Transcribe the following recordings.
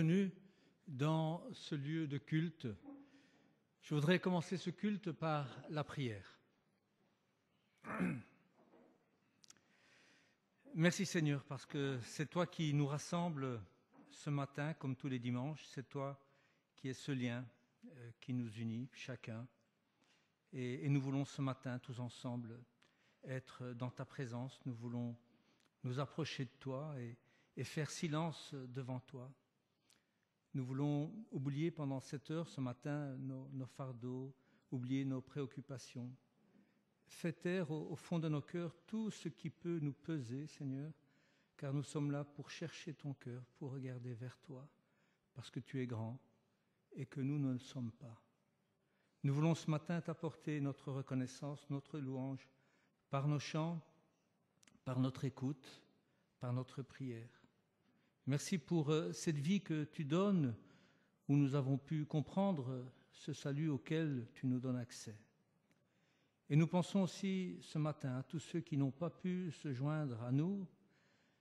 Bienvenue dans ce lieu de culte. Je voudrais commencer ce culte par la prière. Merci Seigneur, parce que c'est toi qui nous rassemble ce matin, comme tous les dimanches. C'est toi qui es ce lien qui nous unit, chacun. Et nous voulons ce matin, tous ensemble, être dans ta présence. Nous voulons nous approcher de toi et faire silence devant toi. Nous voulons oublier pendant cette heure, ce matin, nos fardeaux, oublier nos préoccupations. Fais taire au fond de nos cœurs tout ce qui peut nous peser, Seigneur, car nous sommes là pour chercher ton cœur, pour regarder vers toi, parce que tu es grand et que nous ne le sommes pas. Nous voulons ce matin t'apporter notre reconnaissance, notre louange, par nos chants, par notre écoute, par notre prière. Merci pour cette vie que tu donnes, où nous avons pu comprendre ce salut auquel tu nous donnes accès. Et nous pensons aussi ce matin à tous ceux qui n'ont pas pu se joindre à nous,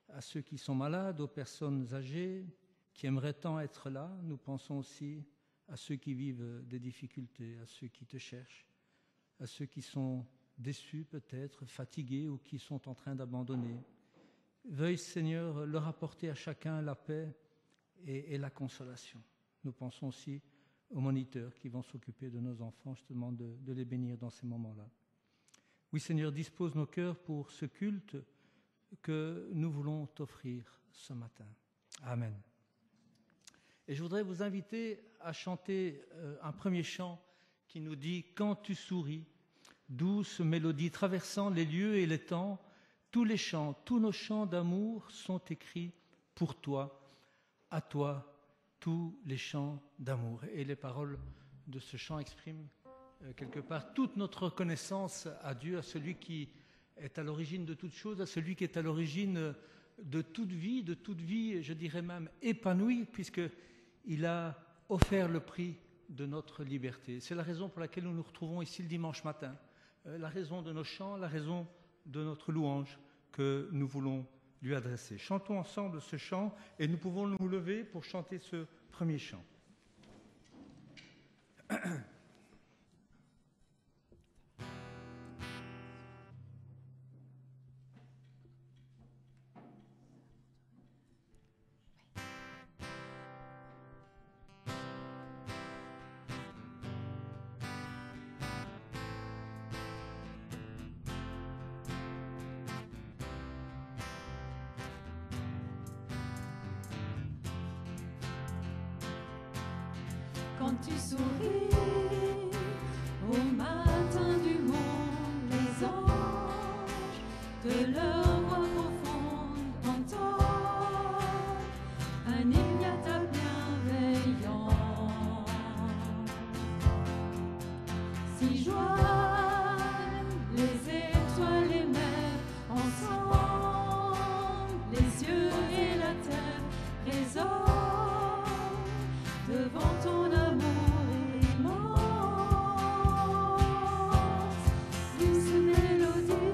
à ceux qui sont malades, aux personnes âgées, qui aimeraient tant être là. Nous pensons aussi à ceux qui vivent des difficultés, à ceux qui te cherchent, à ceux qui sont déçus peut-être, fatigués ou qui sont en train d'abandonner. Veuille, Seigneur, leur apporter à chacun la paix et la consolation. Nous pensons aussi aux moniteurs qui vont s'occuper de nos enfants. Je te demande de les bénir dans ces moments-là. Oui, Seigneur, dispose nos cœurs pour ce culte que nous voulons t'offrir ce matin. Amen. Et je voudrais vous inviter à chanter un premier chant qui nous dit « Quand tu souris », douce mélodie traversant les lieux et les temps. Tous les chants, tous nos chants d'amour sont écrits pour toi, à toi, tous les chants d'amour. Et les paroles de ce chant expriment quelque part toute notre reconnaissance à Dieu, à celui qui est à l'origine de toutes choses, à celui qui est à l'origine de toute vie, je dirais même épanouie, puisqu'il a offert le prix de notre liberté. C'est la raison pour laquelle nous nous retrouvons ici le dimanche matin, la raison de nos chants, la raison de notre louange que nous voulons lui adresser. Chantons ensemble ce chant et nous pouvons nous lever pour chanter ce premier chant. Quand tu souris au matin du monde, les anges de leur voix profonde entendent un hymne à ta bienveillance. Si joignent les étoiles et mer ensemble, les yeux et la terre résonnent devant ton amour immense. Douce mélodie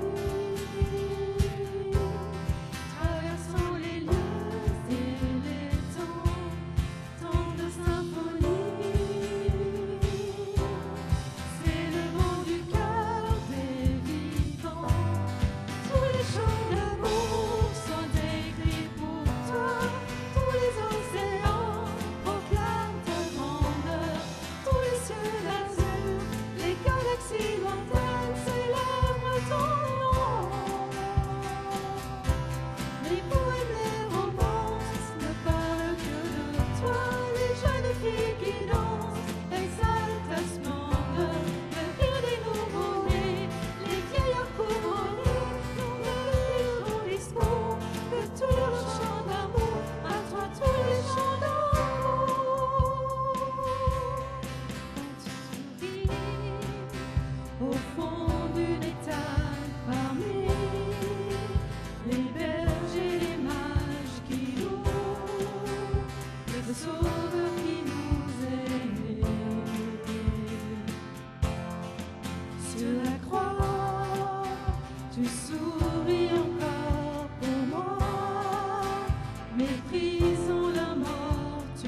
traversant les lieux et les temps, tant de symphonies s'élevant du cœur des vivants. Tous les chants d'amour sont écrits pour toi, tous les océans proclament ta grandeur, tous les cieux d'azur, les galaxies lointaines célèbrent ton nom. Les poèmes, les romances ne parlent que de toi, les jeunes filles qui dansent exaltent ta splendeur, le rire des nouveaux-nés, les vieillards couronnés, ton discours, que tous leurs chants d'amour, à toi tous les chants d'amour. Quand tu souris au fond d'une étale parmi les bergers, les mages qui louent le Sauveur qui nous aimait. Sur la croix, tu souris encore pour moi, méprisant la mort, tu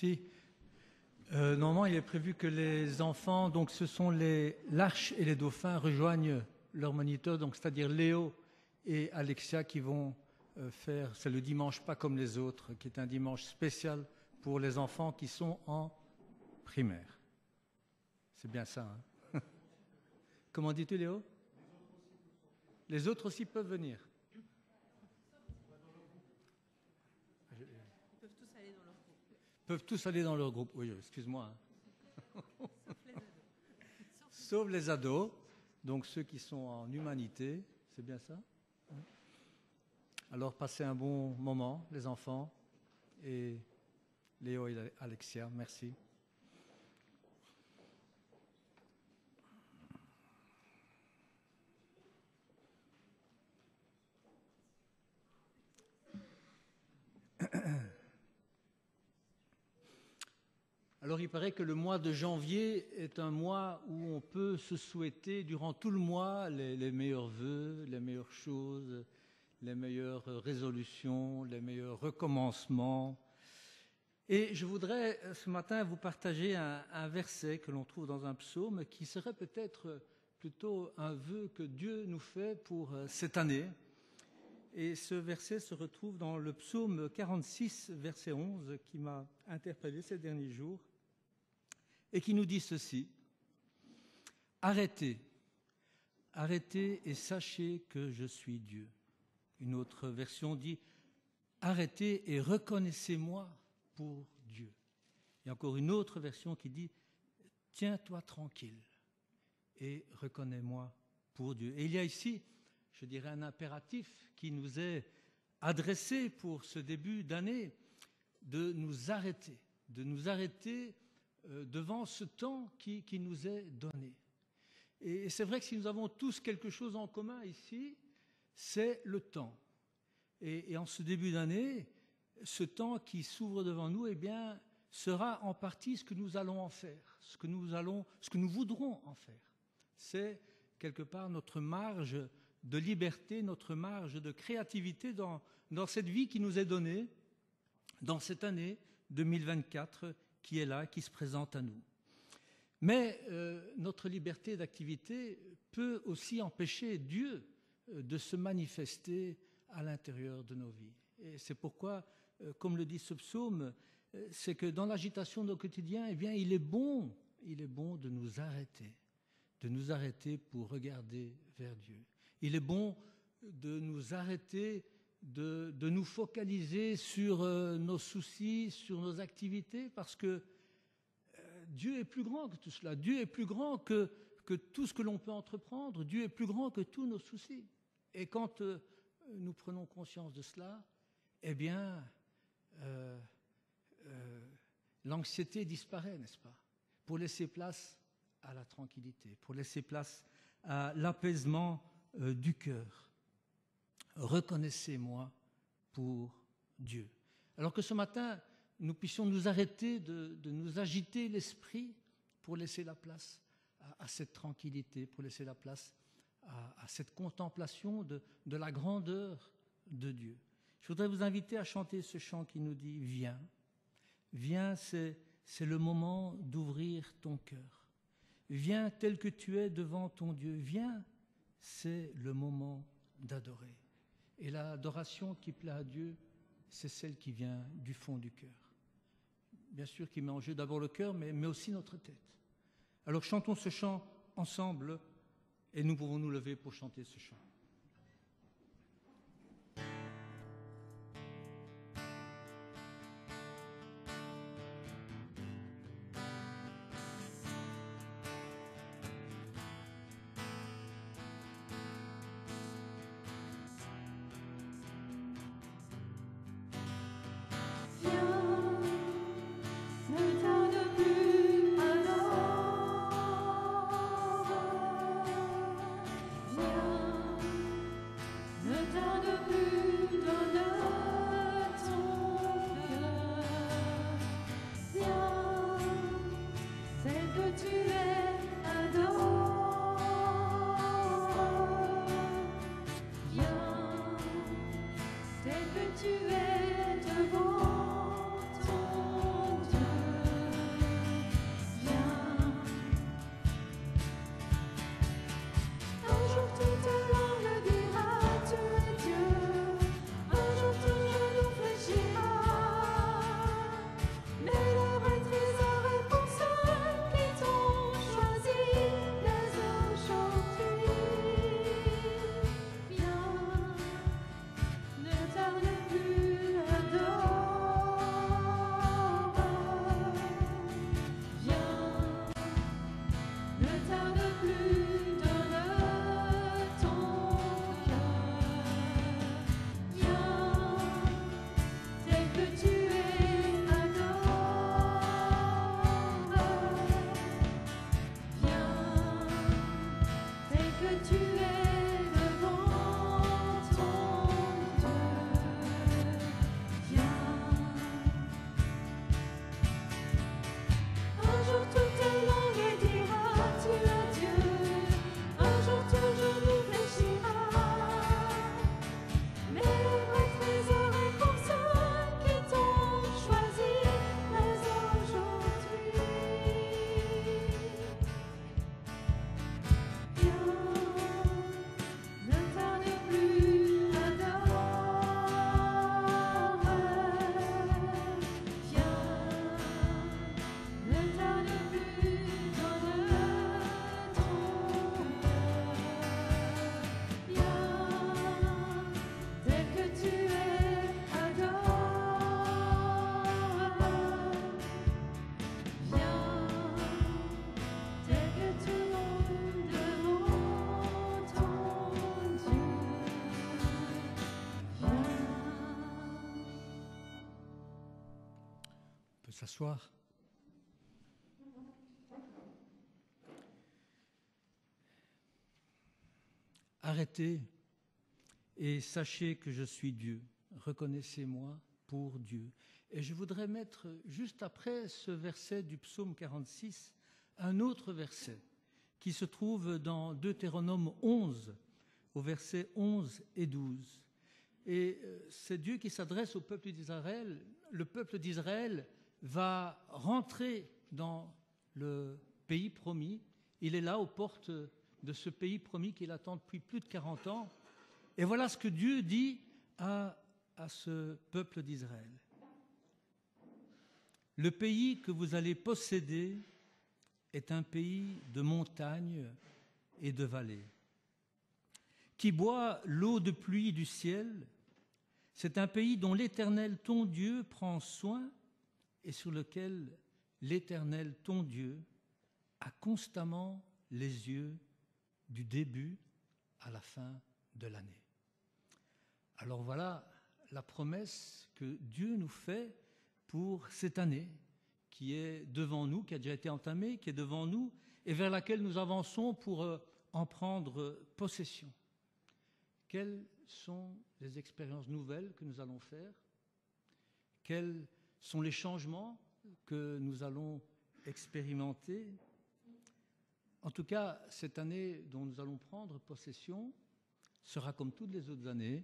Merci. Normalement, il est prévu que les enfants, donc ce sont l'arche et les dauphins, rejoignent leur moniteur, donc c'est-à-dire Léo et Alexia qui vont faire, c'est le dimanche pas comme les autres, qui est un dimanche spécial pour les enfants qui sont en primaire. C'est bien ça, hein? Comment dis-tu, Léo? Les autres aussi peuvent venir. Peuvent tous aller dans leur groupe. Oui, excuse-moi. Hein. Sauf les ados, donc ceux qui sont en humanité, c'est bien ça? Alors passez un bon moment, les enfants, et Léo et Alexia, merci. Alors il paraît que le mois de janvier est un mois où on peut se souhaiter durant tout le mois les meilleurs vœux, les meilleures choses, les meilleures résolutions, les meilleurs recommencements. Et je voudrais ce matin vous partager un verset que l'on trouve dans un psaume qui serait peut-être plutôt un vœu que Dieu nous fait pour cette année. Et ce verset se retrouve dans le psaume 46, verset 11, qui m'a interpellé ces derniers jours, et qui nous dit ceci: « Arrêtez, arrêtez et sachez que je suis Dieu. » Une autre version dit « Arrêtez et reconnaissez-moi pour Dieu. » Il y a encore une autre version qui dit « Tiens-toi tranquille et reconnais-moi pour Dieu. » Et il y a ici, je dirais, un impératif qui nous est adressé pour ce début d'année, de nous arrêter devant ce temps qui nous est donné. Et c'est vrai que si nous avons tous quelque chose en commun ici, c'est le temps. Et en ce début d'année, ce temps qui s'ouvre devant nous, eh bien, sera en partie ce que nous allons en faire, ce que nous voudrons en faire. C'est quelque part notre marge de liberté, notre marge de créativité dans cette vie qui nous est donnée, dans cette année 2024 qui est là, qui se présente à nous. Mais notre liberté d'activité peut aussi empêcher Dieu de se manifester à l'intérieur de nos vies. Et c'est pourquoi, comme le dit ce psaume, c'est que dans l'agitation de nos quotidiens, eh bien, il est bon de nous arrêter pour regarder vers Dieu. Il est bon de nous arrêter, de nous focaliser sur nos soucis, sur nos activités, parce que Dieu est plus grand que tout cela. Dieu est plus grand que tout ce que l'on peut entreprendre. Dieu est plus grand que tous nos soucis. Et quand nous prenons conscience de cela, eh bien, l'anxiété disparaît, n'est-ce pas? Pour laisser place à la tranquillité, pour laisser place à l'apaisement du cœur. Reconnaissez-moi pour Dieu. Alors que ce matin, nous puissions nous arrêter de nous agiter l'esprit pour laisser la place à cette tranquillité, pour laisser la place à cette contemplation de la grandeur de Dieu. Je voudrais vous inviter à chanter ce chant qui nous dit « Viens ». Viens, c'est le moment d'ouvrir ton cœur. Viens tel que tu es devant ton Dieu. Viens, c'est le moment d'adorer. Et l'adoration qui plaît à Dieu, c'est celle qui vient du fond du cœur. Bien sûr qui met en jeu d'abord le cœur, mais aussi notre tête. Alors chantons ce chant ensemble et nous pouvons nous lever pour chanter ce chant. Viens, que tu es devant ton Dieu. Viens. Un jour toute langue dira tu es Dieu. Un jour tout genou fléchira. Mais les vrais trésors et conscients qui t'ont choisi dès aujourd'hui. Viens, ne tarde plus, adore. Viens, ne tarde plus, donne ton cœur. Viens, tel que tu es, adore. Viens, tel que tu montes devant ton Dieu. Viens. On peut s'asseoir. Arrêtez et sachez que je suis Dieu. Reconnaissez-moi pour Dieu. Et je voudrais mettre juste après ce verset du psaume 46 un autre verset qui se trouve dans Deutéronome 11, au verset 11 et 12. Et c'est Dieu qui s'adresse au peuple d'Israël. Le peuple d'Israël va rentrer dans le pays promis. Il est là aux portes de ce pays promis qu'il attend depuis plus de 40 ans. Et voilà ce que Dieu dit à ce peuple d'Israël. Le pays que vous allez posséder est un pays de montagnes et de vallées, qui boit l'eau de pluie du ciel. C'est un pays dont l'Éternel, ton Dieu, prend soin et sur lequel l'Éternel, ton Dieu, a constamment les yeux du début à la fin de l'année. Alors voilà la promesse que Dieu nous fait pour cette année qui est devant nous, qui a déjà été entamée, qui est devant nous et vers laquelle nous avançons pour en prendre possession. Quelles sont les expériences nouvelles que nous allons faire? Quels sont les changements que nous allons expérimenter? En tout cas, cette année dont nous allons prendre possession sera comme toutes les autres années,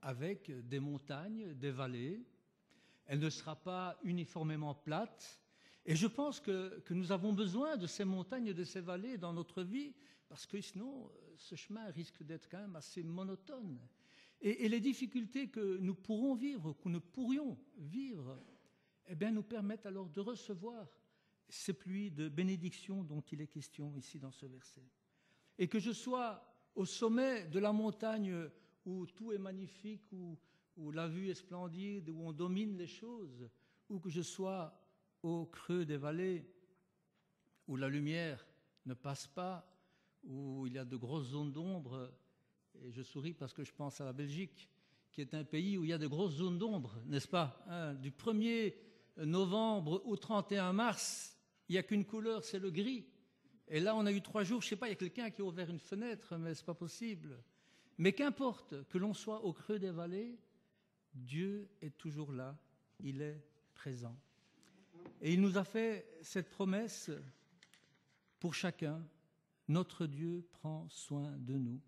avec des montagnes, des vallées. Elle ne sera pas uniformément plate. Et je pense que nous avons besoin de ces montagnes et de ces vallées dans notre vie, parce que sinon, ce chemin risque d'être quand même assez monotone. Et les difficultés que nous pourrons vivre, que nous pourrions vivre, eh bien, nous permettent alors de recevoir ces pluies de bénédiction dont il est question ici dans ce verset. Et que je sois au sommet de la montagne où tout est magnifique, où la vue est splendide, où on domine les choses, ou que je sois au creux des vallées, où la lumière ne passe pas, où il y a de grosses zones d'ombre. Et je souris parce que je pense à la Belgique, qui est un pays où il y a de grosses zones d'ombre, n'est-ce pas, hein? Du 1er novembre au 31 mars, il n'y a qu'une couleur, c'est le gris. Et là, on a eu 3 jours, je ne sais pas, il y a quelqu'un qui a ouvert une fenêtre, mais ce n'est pas possible. Mais qu'importe que l'on soit au creux des vallées, Dieu est toujours là, il est présent. Et il nous a fait cette promesse pour chacun. Notre Dieu prend soin de nous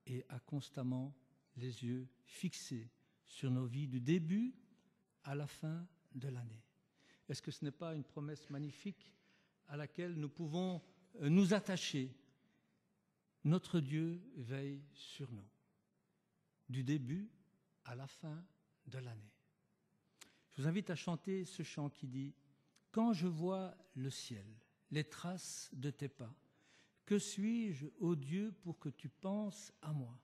et a constamment les yeux fixés sur nos vies du début à la fin de l'année. Est-ce que ce n'est pas une promesse magnifique à laquelle nous pouvons nous attacher? Notre Dieu veille sur nous, du début à la fin de l'année. Je vous invite à chanter ce chant qui dit « Quand je vois le ciel, les traces de tes pas, que suis-je, ô Dieu, pour que tu penses à moi?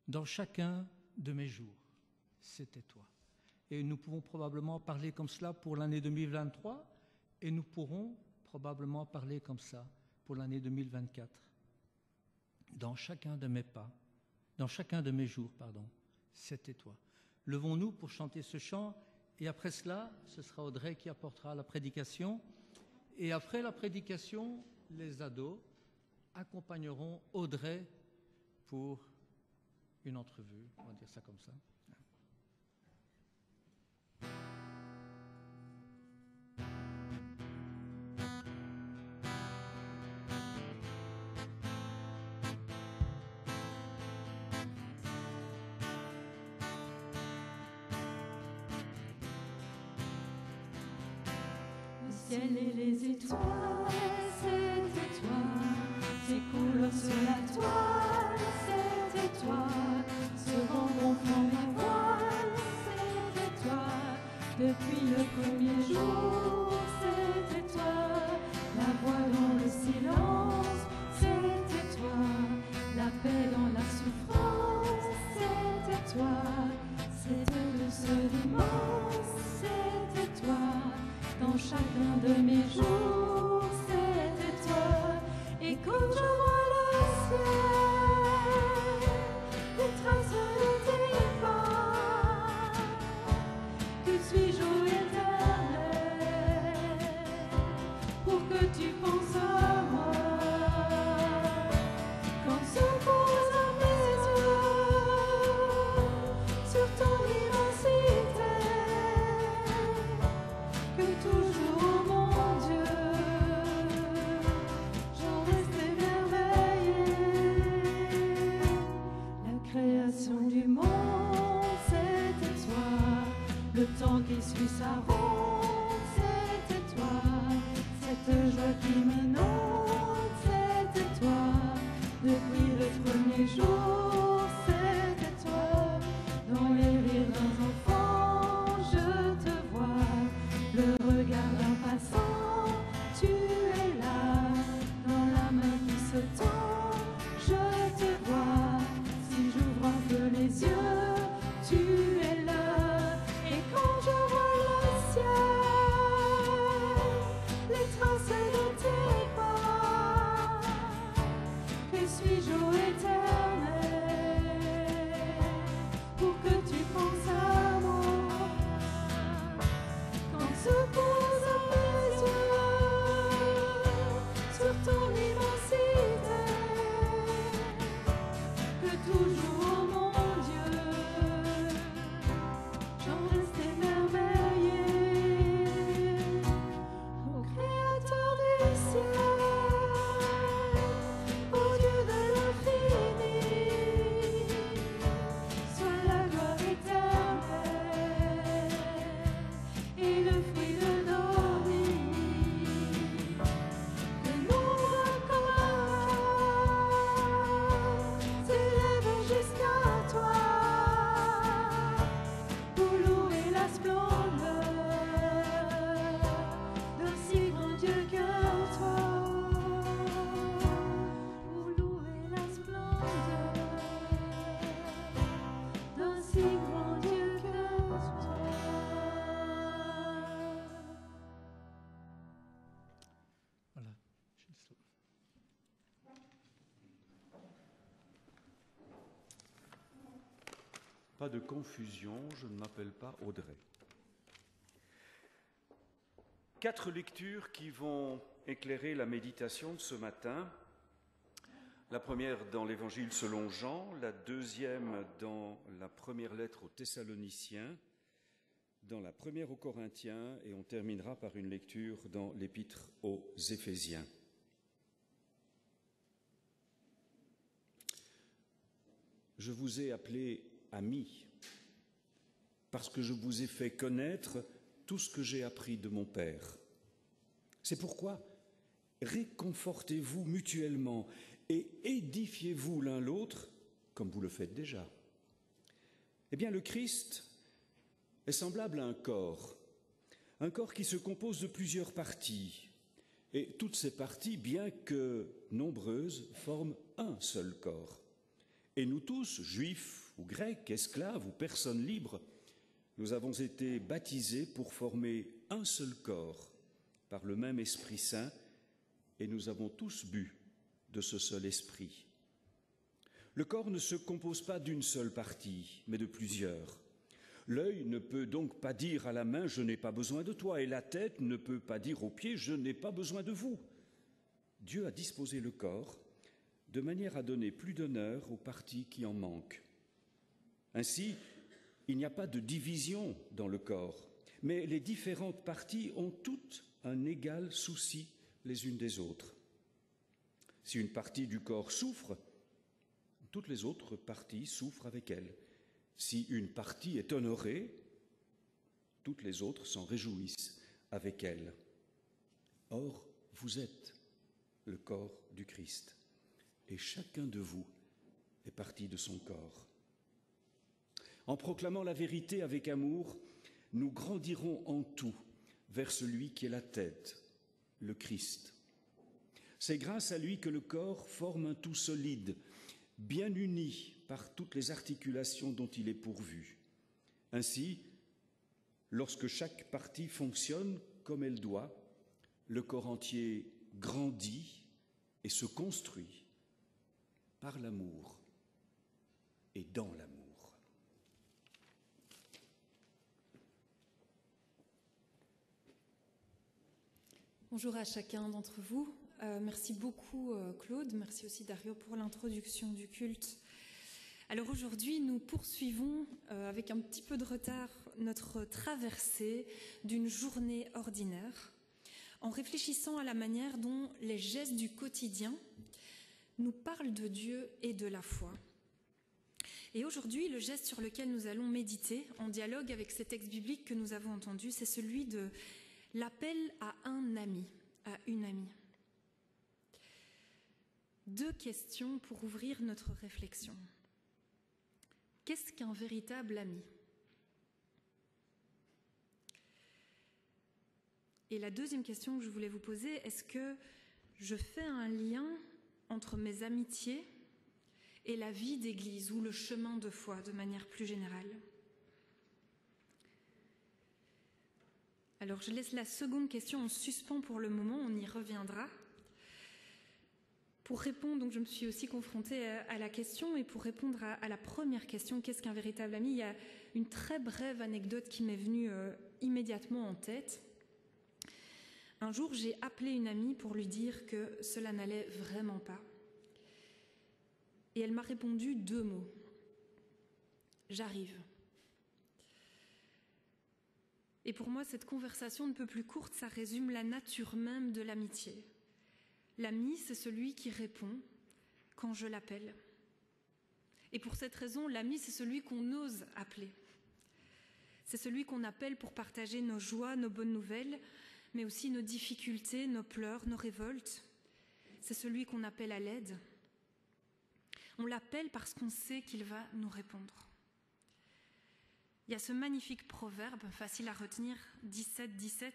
Dans chacun de mes jours, c'était toi. » Et nous pouvons probablement parler comme cela pour l'année 2023 et nous pourrons probablement parler comme ça pour l'année 2024. Dans chacun de mes pas, dans chacun de mes jours, c'était toi. Levons-nous pour chanter ce chant et après cela, ce sera Audrey qui apportera la prédication. Et après la prédication, les ados accompagneront Audrey pour une entrevue, on va dire ça comme ça. Le ciel et les étoiles, c'était toi. Tes couleurs sur la toile, c'était toi. Ce vent gonflant mes voiles, c'était toi. Depuis le premier jour, c'était toi. La voix dans le silence, c'était toi. La paix dans la souffrance, c'était toi. Cette douce dimanche, c'était toi. Dans chacun de mes jours, c'était toi. Et quand je vois le ciel, les traces de tes pas, que suis-je au éternel, pour que tu penses à moi. Quand se posent mes yeux sur ton immensité, que toujours, mon Dieu, j'en reste émerveillée. La création du monde, c'était toi. Le temps qui suit sa ronde, c'était toi. Cette joie qui m'inonde, c'était toi. Depuis le premier jour, c'était toi. Dans les rires d'un enfant, je te vois. Le regard d'un passant, tu es là. Dans la main qui se tend, je te vois. Si j'ouvre un peu les yeux, tu es là. Et quand je vois le ciel, les traces de tes pas, que suis-je au éternel, pour que tu penses à moi. Quand se posent mes yeux sur ton immensité, que toujours, mon Dieu, j'en reste émerveillée. Au Créateur du ciel, au Dieu de l'infini, sois la gloire éternelle et le fruit de nos vies. Que nos corps s'élèvent jusqu'à toi pour louer la splendeur d'un si grand Dieu que toi. Pour louer la splendeur d'un si grand Dieu que toi. Voilà. Pas de confusion, je ne m'appelle pas Audrey. 4 lectures qui vont éclairer la méditation de ce matin. La première dans l'Évangile selon Jean, la deuxième dans la première lettre aux Thessaloniciens, dans la première aux Corinthiens, et on terminera par une lecture dans l'Épître aux Éphésiens. Je vous ai appelés amis, parce que je vous ai fait connaître tout ce que j'ai appris de mon Père. C'est pourquoi réconfortez-vous mutuellement et édifiez-vous l'un l'autre comme vous le faites déjà. Eh bien, le Christ est semblable à un corps qui se compose de plusieurs parties. Et toutes ces parties, bien que nombreuses, forment un seul corps. Et nous tous, juifs ou grecs, esclaves ou personnes libres, nous avons été baptisés pour former un seul corps par le même Esprit Saint, et nous avons tous bu de ce seul Esprit. Le corps ne se compose pas d'une seule partie, mais de plusieurs. L'œil ne peut donc pas dire à la main « je n'ai pas besoin de toi » et la tête ne peut pas dire aux pieds « je n'ai pas besoin de vous ». Dieu a disposé le corps de manière à donner plus d'honneur aux parties qui en manquent. Ainsi, il n'y a pas de division dans le corps, mais les différentes parties ont toutes un égal souci les unes des autres. Si une partie du corps souffre, toutes les autres parties souffrent avec elle. Si une partie est honorée, toutes les autres s'en réjouissent avec elle. Or, vous êtes le corps du Christ, et chacun de vous est partie de son corps. En proclamant la vérité avec amour, nous grandirons en tout vers celui qui est la tête, le Christ. C'est grâce à lui que le corps forme un tout solide, bien uni par toutes les articulations dont il est pourvu. Ainsi, lorsque chaque partie fonctionne comme elle doit, le corps entier grandit et se construit par l'amour et dans l'amour. Bonjour à chacun d'entre vous. Merci beaucoup Claude, merci aussi Dario pour l'introduction du culte. Alors aujourd'hui, nous poursuivons avec un petit peu de retard notre traversée d'une journée ordinaire en réfléchissant à la manière dont les gestes du quotidien nous parlent de Dieu et de la foi. Et aujourd'hui, le geste sur lequel nous allons méditer, en dialogue avec ces textes bibliques que nous avons entendus, c'est celui de l'appel à un ami, à une amie. Deux questions pour ouvrir notre réflexion. Qu'est-ce qu'un véritable ami ? Et la deuxième question que je voulais vous poser, est-ce que je fais un lien entre mes amitiés et la vie d'église ou le chemin de foi de manière plus générale ? Alors je laisse la seconde question en suspens pour le moment, on y reviendra. Pour répondre, donc je me suis aussi confrontée à la question, et pour répondre à la première question, qu'est-ce qu'un véritable ami ? Il y a une très brève anecdote qui m'est venue immédiatement en tête. Un jour, j'ai appelé une amie pour lui dire que cela n'allait vraiment pas. Et elle m'a répondu 2 mots. J'arrive. Et pour moi, cette conversation ne peut plus courte, ça résume la nature même de l'amitié. L'ami, c'est celui qui répond quand je l'appelle. Et pour cette raison, l'ami, c'est celui qu'on ose appeler. C'est celui qu'on appelle pour partager nos joies, nos bonnes nouvelles, mais aussi nos difficultés, nos pleurs, nos révoltes. C'est celui qu'on appelle à l'aide. On l'appelle parce qu'on sait qu'il va nous répondre. Il y a ce magnifique proverbe, facile à retenir, 17-17.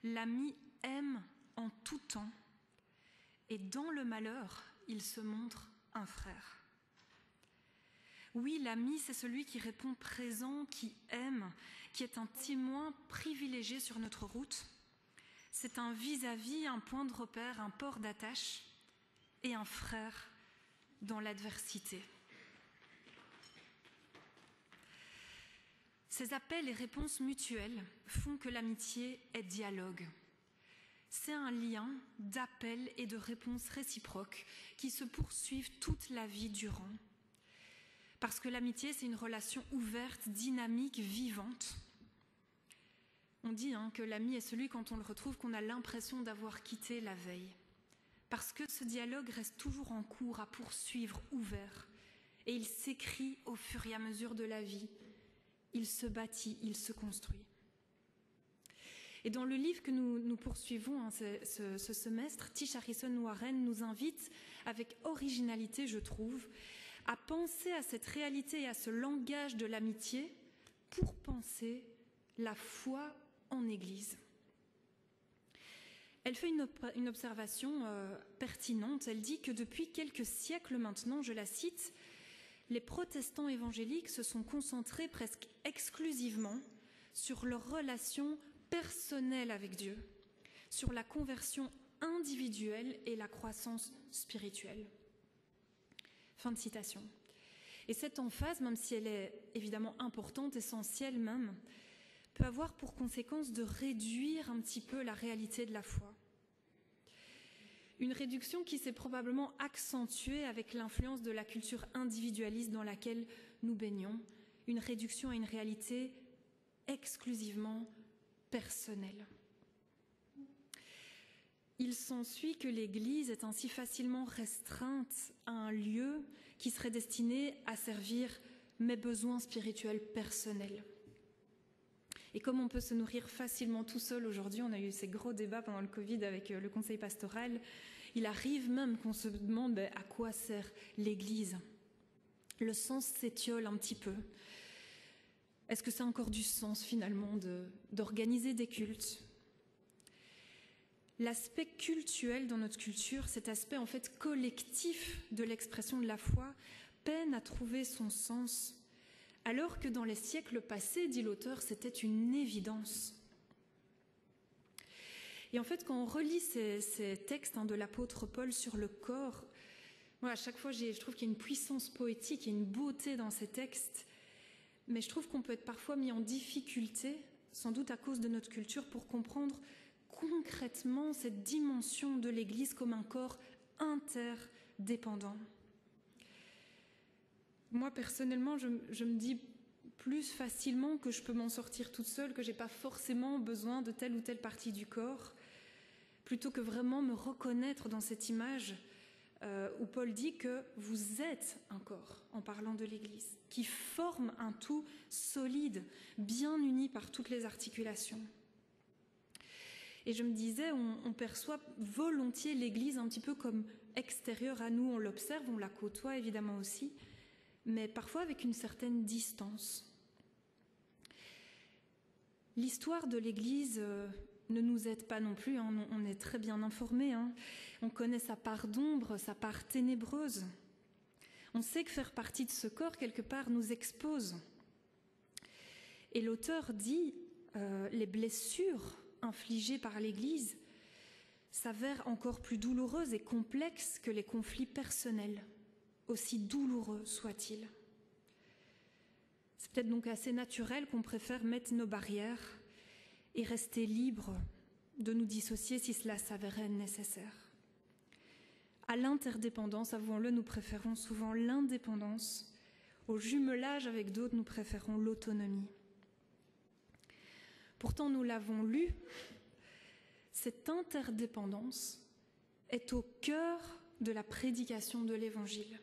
L'ami aime en tout temps, et dans le malheur, il se montre un frère. Oui, l'ami, c'est celui qui répond présent, qui aime, qui est un témoin privilégié sur notre route. C'est un vis-à-vis, un point de repère, un port d'attache et un frère dans l'adversité. Ces appels et réponses mutuelles font que l'amitié est dialogue. C'est un lien d'appel et de réponses réciproques qui se poursuivent toute la vie durant. Parce que l'amitié, c'est une relation ouverte, dynamique, vivante. On dit que l'ami est celui, quand on le retrouve, qu'on a l'impression d'avoir quitté la veille. Parce que ce dialogue reste toujours en cours, à poursuivre, ouvert. Et il s'écrit au fur et à mesure de la vie. Il se bâtit, il se construit. Et dans le livre que nous poursuivons ce semestre, Tish Harrison Warren nous invite, avec originalité je trouve, à penser à cette réalité et à ce langage de l'amitié pour penser la foi en Église. Elle fait une observation pertinente. Elle dit que depuis quelques siècles maintenant, je la cite, les protestants évangéliques se sont concentrés presque exclusivement sur leur relation personnelle avec Dieu, sur la conversion individuelle et la croissance spirituelle. Fin de citation. Et cette emphase, même si elle est évidemment importante, essentielle même, peut avoir pour conséquence de réduire un petit peu la réalité de la foi. Une réduction qui s'est probablement accentuée avec l'influence de la culture individualiste dans laquelle nous baignons, une réduction à une réalité exclusivement personnelle. Il s'ensuit que l'Église est ainsi facilement restreinte à un lieu qui serait destiné à servir mes besoins spirituels personnels. Et comme on peut se nourrir facilement tout seul aujourd'hui, on a eu ces gros débats pendant le Covid avec le conseil pastoral, il arrive même qu'on se demande à quoi sert l'Église. Le sens s'étiole un petit peu. Est-ce que ça a encore du sens finalement d'organiser des cultes ? L'aspect cultuel dans notre culture, cet aspect en fait collectif de l'expression de la foi, peine à trouver son sens, alors que dans les siècles passés, dit l'auteur, c'était une évidence. Et en fait, quand on relit ces textes de l'apôtre Paul sur le corps, moi à chaque fois je trouve qu'il y a une puissance poétique, il y a une beauté dans ces textes, mais je trouve qu'on peut être parfois mis en difficulté, sans doute à cause de notre culture, pour comprendre concrètement cette dimension de l'Église comme un corps interdépendant. Moi, personnellement, je me dis plus facilement que je peux m'en sortir toute seule, que je n'ai pas forcément besoin de telle ou telle partie du corps, plutôt que vraiment me reconnaître dans cette image où Paul dit que vous êtes un corps, en parlant de l'Église, qui forme un tout solide, bien uni par toutes les articulations. Et je me disais, on perçoit volontiers l'Église un petit peu comme extérieure à nous, on l'observe, on la côtoie évidemment aussi, mais parfois avec une certaine distance. L'histoire de l'Église ne nous aide pas non plus, on est très bien informés, on connaît sa part d'ombre, sa part ténébreuse. On sait que faire partie de ce corps, quelque part, nous expose. Et l'auteur dit, les blessures infligées par l'Église s'avèrent encore plus douloureuses et complexes que les conflits personnels, aussi douloureux soient-ils. C'est peut-être donc assez naturel qu'on préfère mettre nos barrières et rester libre de nous dissocier si cela s'avérait nécessaire. À l'interdépendance, avouons-le, nous préférons souvent l'indépendance. Au jumelage avec d'autres, nous préférons l'autonomie. Pourtant, nous l'avons lu, cette interdépendance est au cœur de la prédication de l'Évangile.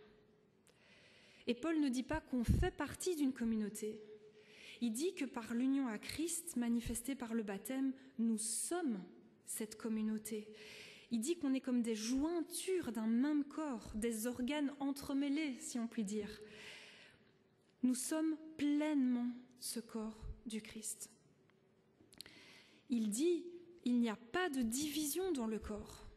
Et Paul ne dit pas qu'on fait partie d'une communauté. Il dit que par l'union à Christ, manifestée par le baptême, nous sommes cette communauté. Il dit qu'on est comme des jointures d'un même corps, des organes entremêlés, si on peut dire. Nous sommes pleinement ce corps du Christ. Il dit, il n'y a pas de division dans le corps.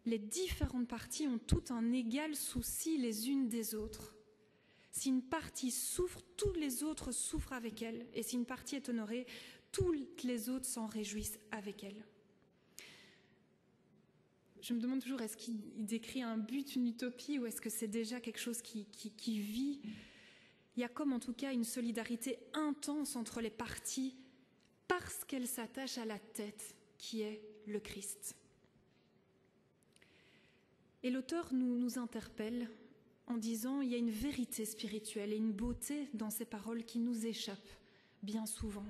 Les différentes parties ont tout un égal souci les unes des autres. Si une partie souffre, toutes les autres souffrent avec elle. Et si une partie est honorée, toutes les autres s'en réjouissent avec elle. Je me demande toujours, est-ce qu'il décrit un but, une utopie, ou est-ce que c'est déjà quelque chose qui vit ? Il y a comme en tout cas une solidarité intense entre les parties parce qu'elles s'attachent à la tête qui est le Christ. Et l'auteur nous interpelle en disant il y a une vérité spirituelle et une beauté dans ces paroles qui nous échappent bien souvent.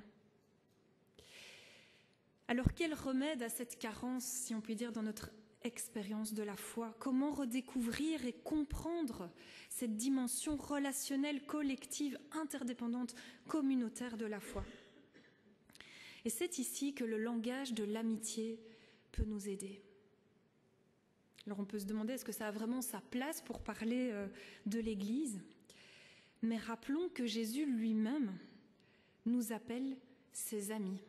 Alors quel remède à cette carence, si on peut dire, dans notre expérience de la foi ? Comment redécouvrir et comprendre cette dimension relationnelle, collective, interdépendante, communautaire de la foi ? Et c'est ici que le langage de l'amitié peut nous aider. Alors on peut se demander, est-ce que ça a vraiment sa place pour parler de l'Église ? Mais rappelons que Jésus lui-même nous appelle ses amis.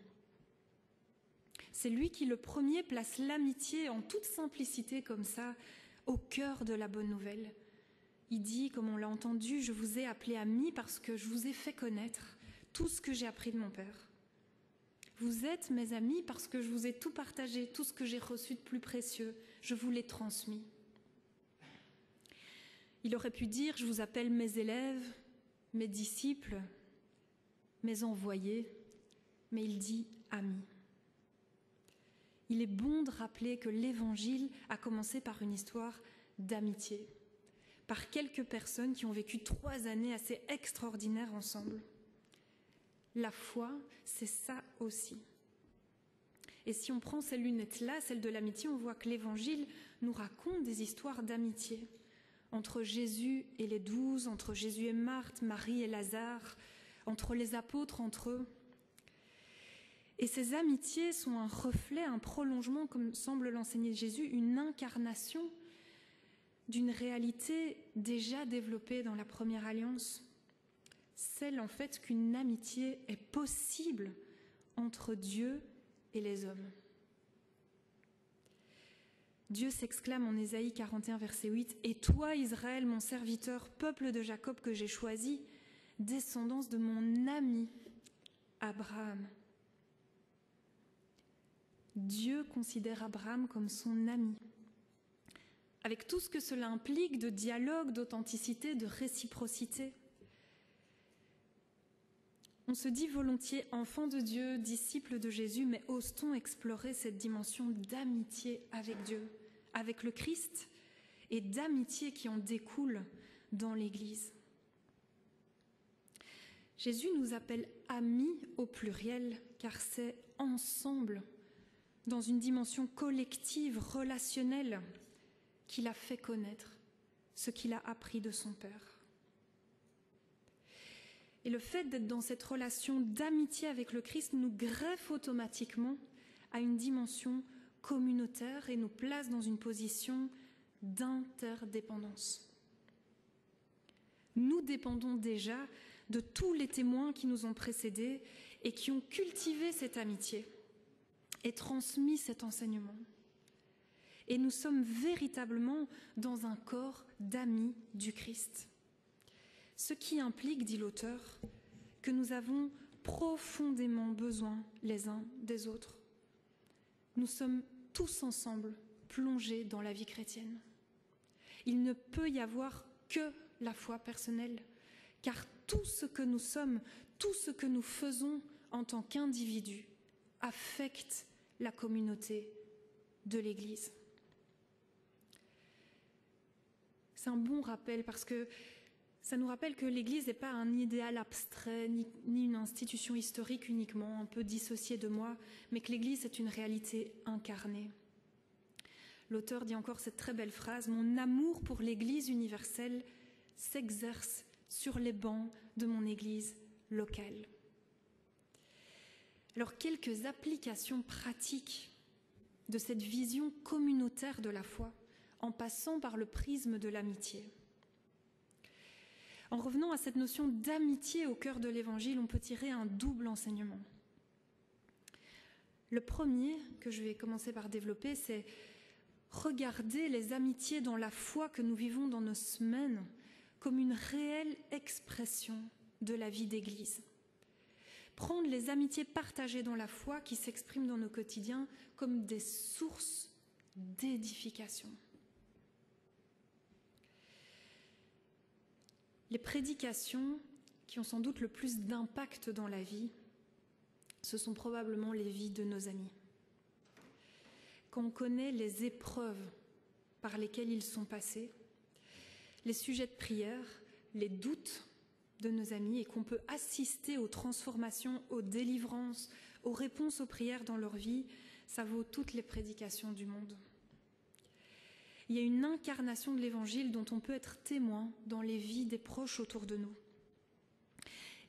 C'est lui qui, le premier, place l'amitié en toute simplicité comme ça, au cœur de la bonne nouvelle. Il dit, comme on l'a entendu, « Je vous ai appelés amis parce que je vous ai fait connaître tout ce que j'ai appris de mon Père. Vous êtes mes amis parce que je vous ai tout partagé, tout ce que j'ai reçu de plus précieux, je vous l'ai transmis. » Il aurait pu dire, je vous appelle mes élèves, mes disciples, mes envoyés, mais il dit amis. il est bon de rappeler que l'Évangile a commencé par une histoire d'amitié, par quelques personnes qui ont vécu 3 années assez extraordinaires ensemble. La foi, c'est ça aussi. Et si on prend ces lunettes-là, celles de l'amitié, on voit que l'Évangile nous raconte des histoires d'amitié entre Jésus et les 12, entre Jésus et Marthe, Marie et Lazare, entre les apôtres, entre eux. Et ces amitiés sont un reflet, un prolongement, comme semble l'enseigner Jésus, une incarnation d'une réalité déjà développée dans la première alliance. Celle, en fait, qu'une amitié est possible entre Dieu et les hommes. Dieu s'exclame en Ésaïe 41, verset 8, « Et toi, Israël, mon serviteur, peuple de Jacob que j'ai choisi, descendance de mon ami Abraham. » Dieu considère Abraham comme son ami, avec tout ce que cela implique de dialogue, d'authenticité, de réciprocité. On se dit volontiers enfant de Dieu, disciple de Jésus, mais ose-t-on explorer cette dimension d'amitié avec Dieu, avec le Christ, et d'amitié qui en découle dans l'Église? Jésus nous appelle amis au pluriel, car c'est ensemble, dans une dimension collective, relationnelle, qu'il a fait connaître ce qu'il a appris de son Père. Et le fait d'être dans cette relation d'amitié avec le Christ nous greffe automatiquement à une dimension communautaire et nous place dans une position d'interdépendance. Nous dépendons déjà de tous les témoins qui nous ont précédés et qui ont cultivé cette amitié et transmis cet enseignement. Et nous sommes véritablement dans un corps d'amis du Christ. Ce qui implique, dit l'auteur, que nous avons profondément besoin les uns des autres. Nous sommes tous ensemble plongés dans la vie chrétienne. Il ne peut y avoir que la foi personnelle, car tout ce que nous sommes, tout ce que nous faisons en tant qu'individus affecte la communauté de l'Église. C'est un bon rappel parce que ça nous rappelle que l'Église n'est pas un idéal abstrait, ni une institution historique uniquement, un peu dissociée de moi, mais que l'Église est une réalité incarnée. L'auteur dit encore cette très belle phrase « Mon amour pour l'Église universelle s'exerce sur les bancs de mon Église locale. » Alors, quelques applications pratiques de cette vision communautaire de la foi, en passant par le prisme de l'amitié. En revenant à cette notion d'amitié au cœur de l'Évangile, on peut tirer un double enseignement. Le premier, que je vais commencer par développer, c'est regarder les amitiés dans la foi que nous vivons dans nos semaines comme une réelle expression de la vie d'Église. Prendre les amitiés partagées dans la foi qui s'expriment dans nos quotidiens comme des sources d'édification. Les prédications qui ont sans doute le plus d'impact dans la vie, ce sont probablement les vies de nos amis. Quand on connaît les épreuves par lesquelles ils sont passés, les sujets de prière, les doutes de nos amis et qu'on peut assister aux transformations, aux délivrances, aux réponses aux prières dans leur vie, ça vaut toutes les prédications du monde. Il y a une incarnation de l'Évangile dont on peut être témoin dans les vies des proches autour de nous.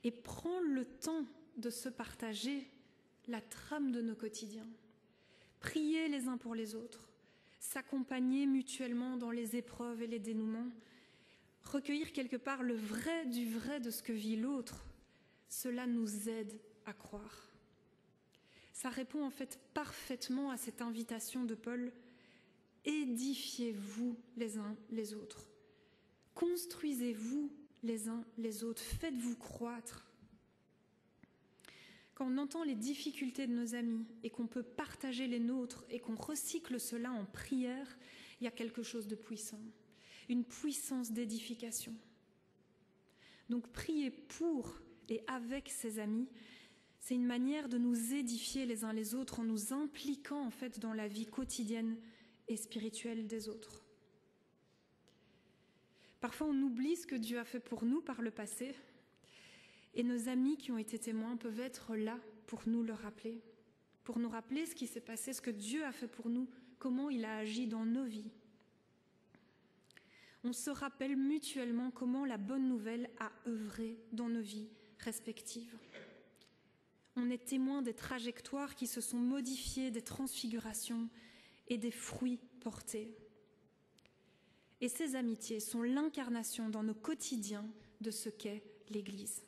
Et prendre le temps de se partager la trame de nos quotidiens, prier les uns pour les autres, s'accompagner mutuellement dans les épreuves et les dénouements, recueillir quelque part le vrai de ce que vit l'autre, cela nous aide à croire. Ça répond en fait parfaitement à cette invitation de Paul: édifiez-vous les uns les autres, construisez-vous les uns les autres, faites-vous croître. Quand on entend les difficultés de nos amis et qu'on peut partager les nôtres et qu'on recycle cela en prière, il y a quelque chose de puissant, une puissance d'édification. Donc prier pour et avec ses amis, C'est une manière de nous édifier les uns les autres en nous impliquant en fait dans la vie quotidienne et spirituelle des autres. Parfois, on oublie ce que Dieu a fait pour nous par le passé, et nos amis qui ont été témoins peuvent être là pour nous le rappeler, pour nous rappeler ce qui s'est passé, ce que Dieu a fait pour nous, comment il a agi dans nos vies. On se rappelle mutuellement comment la bonne nouvelle a œuvré dans nos vies respectives. On est témoin des trajectoires qui se sont modifiées, des transfigurations et des fruits portés. Et ces amitiés sont l'incarnation dans nos quotidiens de ce qu'est l'Église.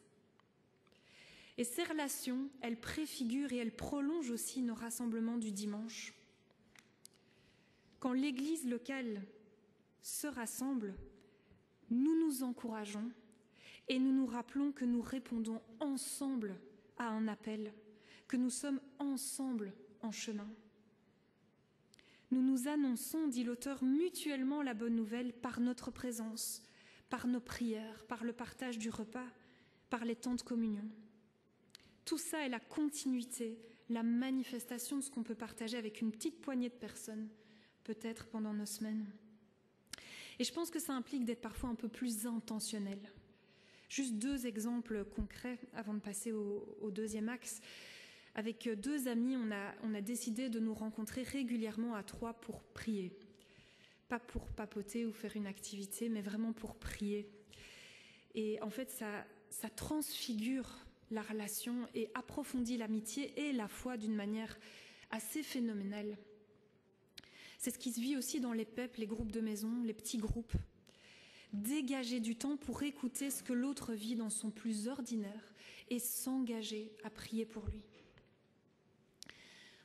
Et ces relations, elles préfigurent et elles prolongent aussi nos rassemblements du dimanche. Quand l'Église locale se rassemble, nous nous encourageons et nous nous rappelons que nous répondons ensemble à un appel, que nous sommes ensemble en chemin. Nous nous annonçons, dit l'auteur, mutuellement la bonne nouvelle par notre présence, par nos prières, par le partage du repas, par les temps de communion. Tout ça est la continuité, la manifestation de ce qu'on peut partager avec une petite poignée de personnes, peut-être pendant nos semaines. Et je pense que ça implique d'être parfois un peu plus intentionnel. Juste 2 exemples concrets avant de passer au deuxième axe. Avec 2 amis, on a décidé de nous rencontrer régulièrement à 3 pour prier. Pas pour papoter ou faire une activité, mais vraiment pour prier. Et en fait, ça transfigure la relation et approfondit l'amitié et la foi d'une manière assez phénoménale. C'est ce qui se vit aussi dans les PEP, les groupes de maison, les petits groupes. Dégager du temps pour écouter ce que l'autre vit dans son plus ordinaire et s'engager à prier pour lui.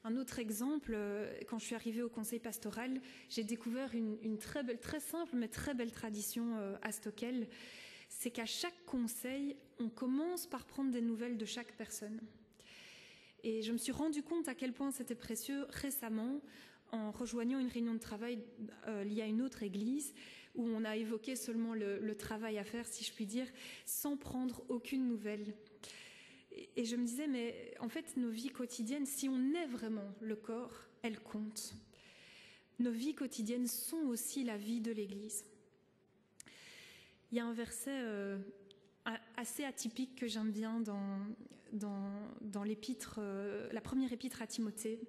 Un autre exemple, quand je suis arrivée au conseil pastoral, j'ai découvert une très belle, très simple mais très belle tradition à Stockel. C'est qu'à chaque conseil, on commence par prendre des nouvelles de chaque personne. Et je me suis rendu compte à quel point c'était précieux récemment en rejoignant une réunion de travail liée à une autre église où on a évoqué seulement le travail à faire, si je puis dire, sans prendre aucune nouvelle. Et je me disais, mais en fait, nos vies quotidiennes, si on est vraiment le corps, elles comptent. Nos vies quotidiennes sont aussi la vie de l'Église. Il y a un verset assez atypique que j'aime bien dans l'épître, la première épître à Timothée.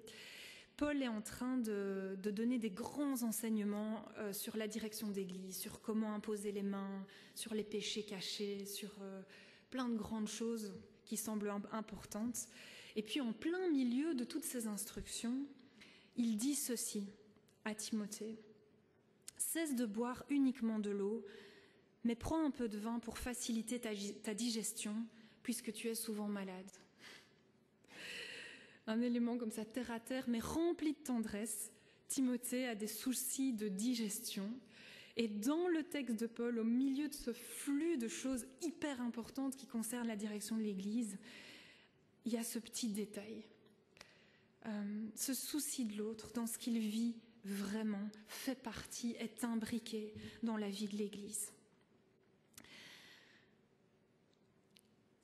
Paul est en train de donner des grands enseignements sur la direction d'Église, sur comment imposer les mains, sur les péchés cachés, sur plein de grandes choses qui semblent importantes. Et puis en plein milieu de toutes ces instructions, il dit ceci à Timothée. « Cesse de boire uniquement de l'eau, mais prends un peu de vin pour faciliter ta digestion, puisque tu es souvent malade. » Un élément comme ça, terre à terre, mais rempli de tendresse. Timothée a des soucis de digestion. Et dans le texte de Paul, au milieu de ce flux de choses hyper importantes qui concernent la direction de l'Église, il y a ce petit détail. Ce souci de l'autre, dans ce qu'il vit vraiment, fait partie, est imbriqué dans la vie de l'Église.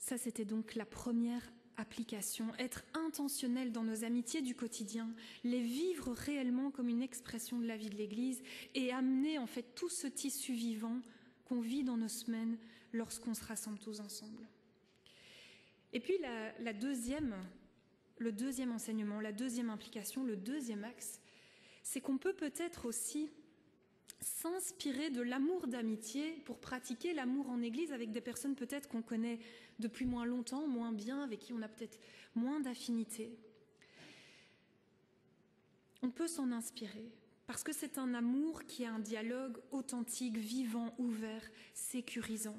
Ça, c'était donc la première application, être intentionnel dans nos amitiés du quotidien, les vivre réellement comme une expression de la vie de l'Église et amener en fait tout ce tissu vivant qu'on vit dans nos semaines lorsqu'on se rassemble tous ensemble. Et puis le deuxième enseignement, la deuxième implication, le deuxième axe, c'est qu'on peut peut-être aussi s'inspirer de l'amour d'amitié pour pratiquer l'amour en Église avec des personnes peut-être qu'on connaît depuis moins longtemps, moins bien, avec qui on a peut-être moins d'affinité. On peut s'en inspirer parce que c'est un amour qui est un dialogue authentique, vivant, ouvert, sécurisant.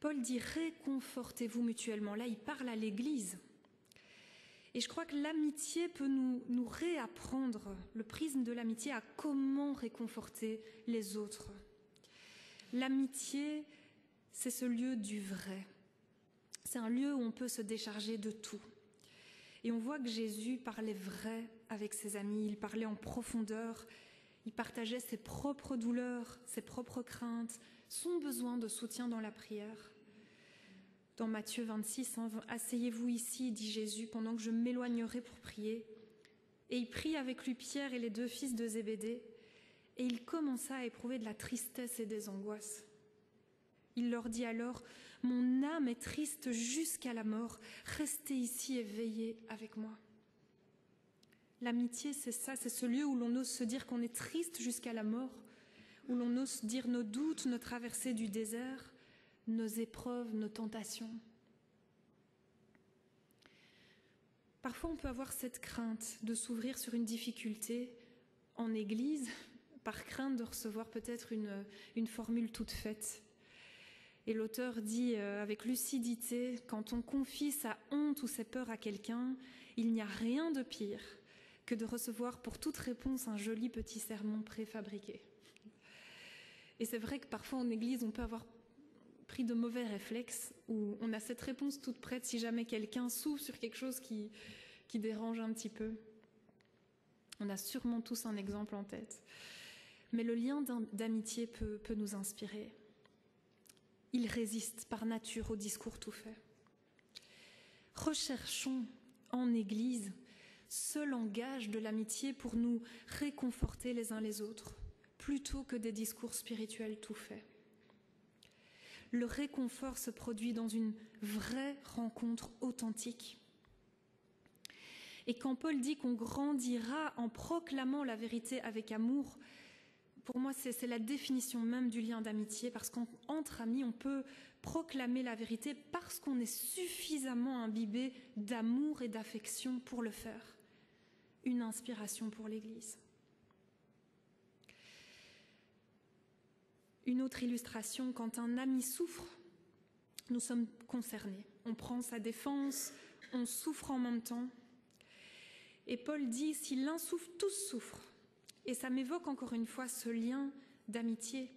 Paul dit « réconfortez-vous mutuellement ». Là, il parle à l'Église. Et je crois que l'amitié peut nous réapprendre, le prisme de l'amitié, à comment réconforter les autres. L'amitié, c'est ce lieu du vrai. C'est un lieu où on peut se décharger de tout. Et on voit que Jésus parlait vrai avec ses amis, il parlait en profondeur, il partageait ses propres douleurs, ses propres craintes, son besoin de soutien dans la prière. Dans Matthieu 26, « Asseyez-vous ici, dit Jésus, pendant que je m'éloignerai pour prier. » Et il prit avec lui Pierre et les 2 fils de Zébédée, et il commença à éprouver de la tristesse et des angoisses. Il leur dit alors, « Mon âme est triste jusqu'à la mort, restez ici et veillez avec moi. » L'amitié, c'est ça, c'est ce lieu où l'on ose se dire qu'on est triste jusqu'à la mort, où l'on ose dire nos doutes, nos traversées du désert, nos épreuves, nos tentations. Parfois, on peut avoir cette crainte de s'ouvrir sur une difficulté en Église, par crainte de recevoir peut-être une formule toute faite. Et l'auteur dit avec lucidité, quand on confie sa honte ou ses peurs à quelqu'un, il n'y a rien de pire que de recevoir pour toute réponse un joli petit sermon préfabriqué. Et c'est vrai que parfois en Église, on peut avoir pris de mauvais réflexes où on a cette réponse toute prête si jamais quelqu'un s'ouvre sur quelque chose qui dérange un petit peu. On a sûrement tous un exemple en tête. Mais le lien d'amitié peut nous inspirer. Il résiste par nature au discours tout fait. Recherchons en Église ce langage de l'amitié pour nous réconforter les uns les autres, plutôt que des discours spirituels tout faits. Le réconfort se produit dans une vraie rencontre authentique. Et quand Paul dit qu'on grandira en proclamant la vérité avec amour, pour moi, c'est la définition même du lien d'amitié, parce qu'entre amis, on peut proclamer la vérité parce qu'on est suffisamment imbibé d'amour et d'affection pour le faire. Une inspiration pour l'Église. Une autre illustration, quand un ami souffre, nous sommes concernés. On prend sa défense, on souffre en même temps. Et Paul dit, si l'un souffre, tous souffrent. Et ça m'évoque encore une fois ce lien d'amitié.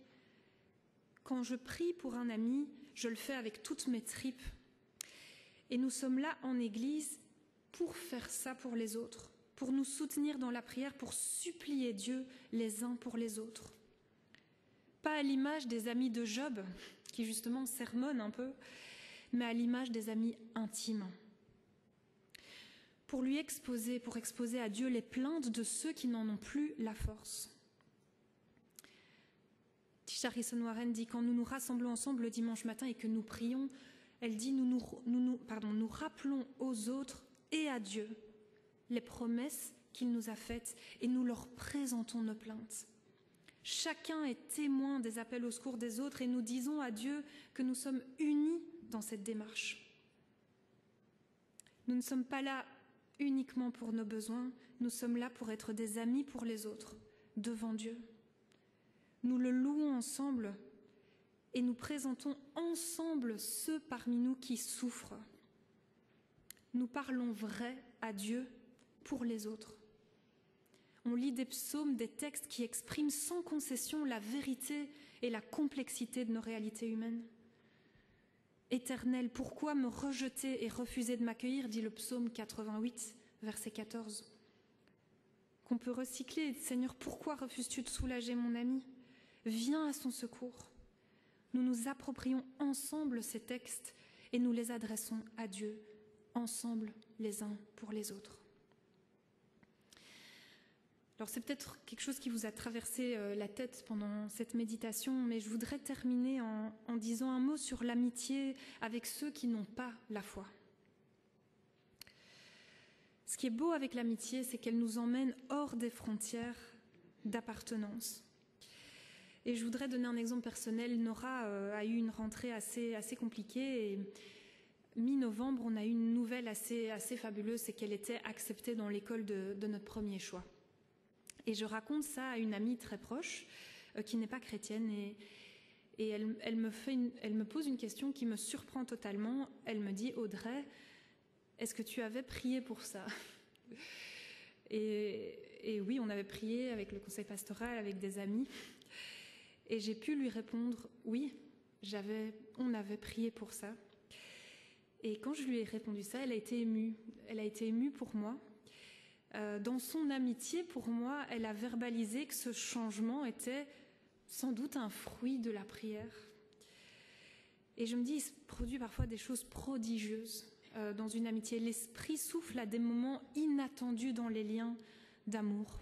Quand je prie pour un ami, je le fais avec toutes mes tripes. Et nous sommes là en Église pour faire ça pour les autres, pour nous soutenir dans la prière, pour supplier Dieu les uns pour les autres. Pas à l'image des amis de Job, qui justement sermonnent un peu, mais à l'image des amis intimes. Pour exposer à Dieu les plaintes de ceux qui n'en ont plus la force. Tisha Harrison Warren dit, quand nous nous rassemblons ensemble le dimanche matin et que nous prions, elle dit, nous rappelons aux autres et à Dieu les promesses qu'il nous a faites et nous leur présentons nos plaintes. Chacun est témoin des appels au secours des autres et nous disons à Dieu que nous sommes unis dans cette démarche. Nous ne sommes pas là uniquement pour nos besoins, nous sommes là pour être des amis pour les autres, devant Dieu. Nous le louons ensemble et nous présentons ensemble ceux parmi nous qui souffrent. Nous parlons vrai à Dieu pour les autres. On lit des psaumes, des textes qui expriment sans concession la vérité et la complexité de nos réalités humaines. Éternel, pourquoi me rejeter et refuser de m'accueillir, dit le psaume 88, verset 14. Qu'on peut recycler, Seigneur, pourquoi refuses-tu de soulager mon ami ? Viens à son secours. Nous nous approprions ensemble ces textes et nous les adressons à Dieu, ensemble les uns pour les autres. Alors c'est peut-être quelque chose qui vous a traversé la tête pendant cette méditation, mais je voudrais terminer en disant un mot sur l'amitié avec ceux qui n'ont pas la foi. Ce qui est beau avec l'amitié, c'est qu'elle nous emmène hors des frontières d'appartenance. Et je voudrais donner un exemple personnel. Nora a eu une rentrée assez compliquée et mi-novembre, on a eu une nouvelle assez fabuleuse, c'est qu'elle était acceptée dans l'école de notre premier choix. Et je raconte ça à une amie très proche qui n'est pas chrétienne et elle me pose une question qui me surprend totalement. Elle me dit, Audrey, est-ce que tu avais prié pour ça ? Et oui, on avait prié avec le conseil pastoral, avec des amis. Et j'ai pu lui répondre, oui, on avait prié pour ça. Et quand je lui ai répondu ça, elle a été émue. Elle a été émue pour moi. Dans son amitié, pour moi, elle a verbalisé que ce changement était sans doute un fruit de la prière. Et je me dis, il se produit parfois des choses prodigieuses dans une amitié. L'Esprit souffle à des moments inattendus dans les liens d'amour.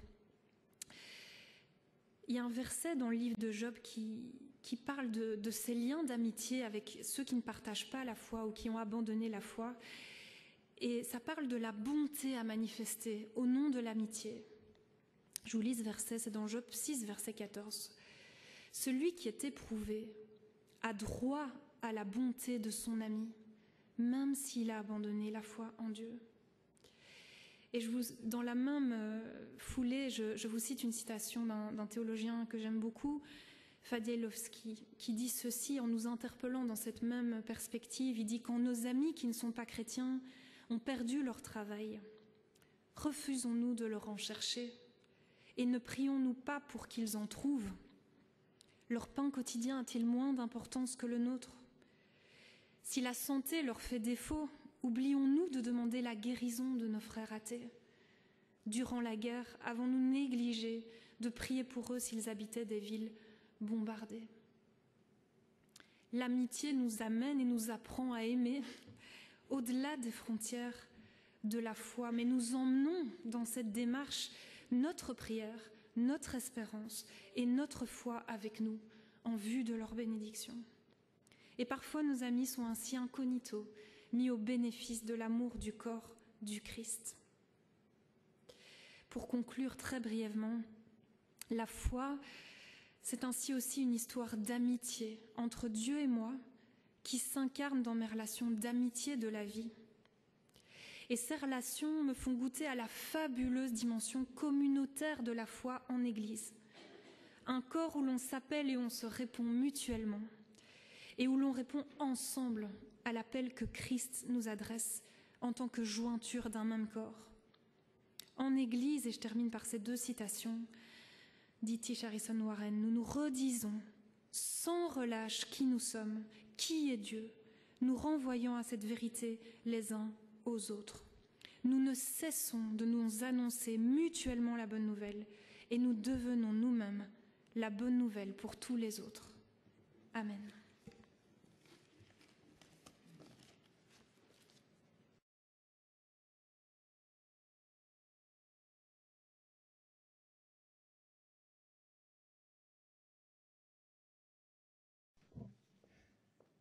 Il y a un verset dans le livre de Job qui parle de ces liens d'amitié avec ceux qui ne partagent pas la foi ou qui ont abandonné la foi. Et ça parle de la bonté à manifester au nom de l'amitié. Je vous lis ce verset, c'est dans Job 6, verset 14. « Celui qui est éprouvé a droit à la bonté de son ami, même s'il a abandonné la foi en Dieu. » Et dans la même foulée, je vous cite une citation d'un théologien que j'aime beaucoup, Fadielowski, qui dit ceci en nous interpellant dans cette même perspective. Il dit « Quand nos amis qui ne sont pas chrétiens ont perdu leur travail, refusons-nous de leur en chercher et ne prions-nous pas pour qu'ils en trouvent? Leur pain quotidien a-t-il moins d'importance que le nôtre? Si la santé leur fait défaut, oublions-nous de demander la guérison de nos frères athées? Durant la guerre, avons-nous négligé de prier pour eux s'ils habitaient des villes bombardées? L'amitié nous amène et nous apprend à aimer au-delà des frontières de la foi, mais nous emmenons dans cette démarche notre prière, notre espérance et notre foi avec nous en vue de leur bénédiction. Et parfois nos amis sont ainsi incognito, mis au bénéfice de l'amour du corps du Christ. Pour conclure très brièvement, la foi, c'est ainsi aussi une histoire d'amitié entre Dieu et moi qui s'incarne dans mes relations d'amitié de la vie. Et ces relations me font goûter à la fabuleuse dimension communautaire de la foi en Église. Un corps où l'on s'appelle et on se répond mutuellement, et où l'on répond ensemble à l'appel que Christ nous adresse en tant que jointure d'un même corps. En Église, et je termine par ces deux citations, dit Tish Harrison Warren, nous nous redisons sans relâche qui nous sommes, qui est Dieu, nous renvoyant à cette vérité les uns aux autres. Nous ne cessons de nous annoncer mutuellement la bonne nouvelle et nous devenons nous-mêmes la bonne nouvelle pour tous les autres. Amen.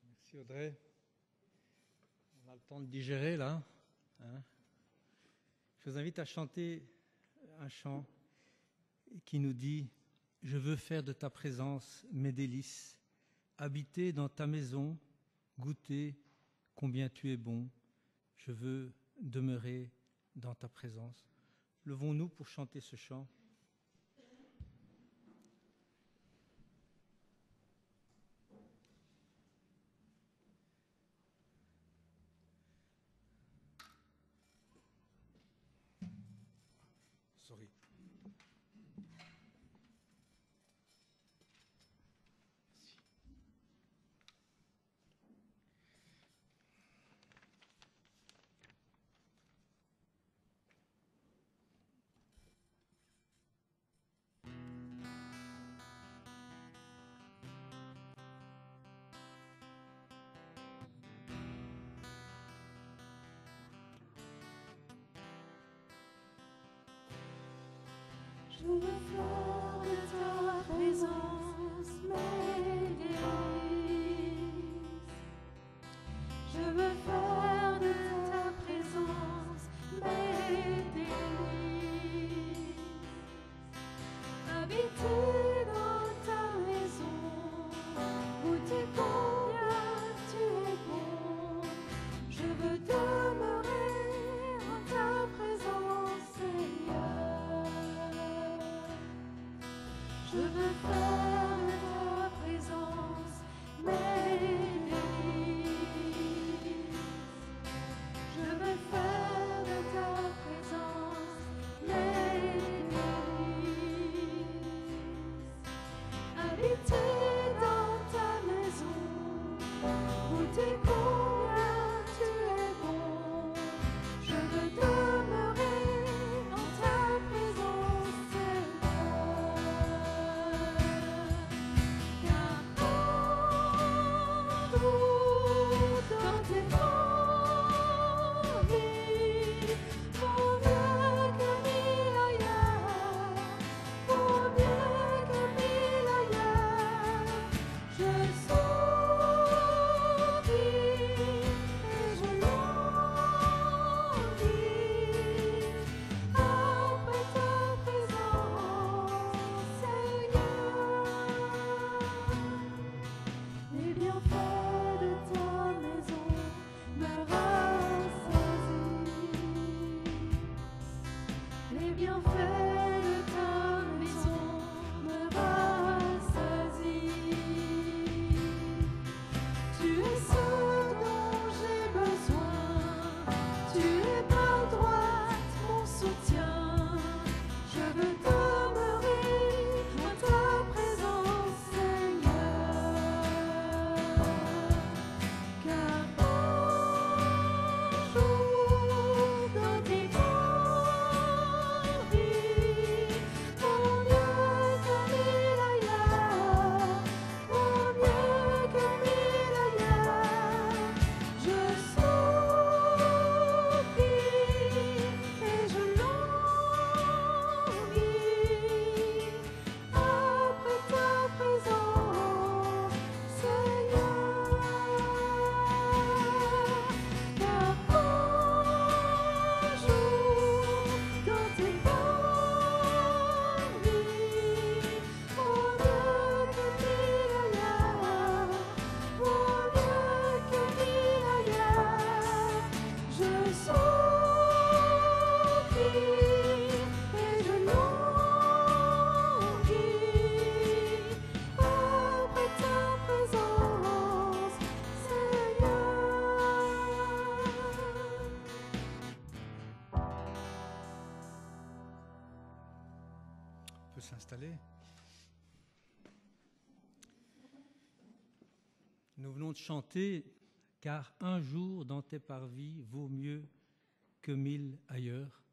Merci Audrey. On a le temps de digérer là. Je vous invite à chanter un chant qui nous dit « Je veux faire de ta présence mes délices, habiter dans ta maison, goûter combien tu es bon. Je veux demeurer dans ta présence. » Levons-nous pour chanter ce chant. Sorry. Je veux faire de ta présence mes délices. Je veux faire de ta présence mes délices. Habiter dans ta maison, goûter combien tu es bon. Je veux demeurer en ta présence, Seigneur. Je veux faire de ta présence mes délices. Je veux faire de ta présence mes délices. Habiter dans ta maison, goûter combien tu es bon. Je veux demeurer en ta présence, Seigneur. Qu'importe où installer. Nous venons de chanter « Car un jour dans tes parvis vaut mieux que 1000 ailleurs.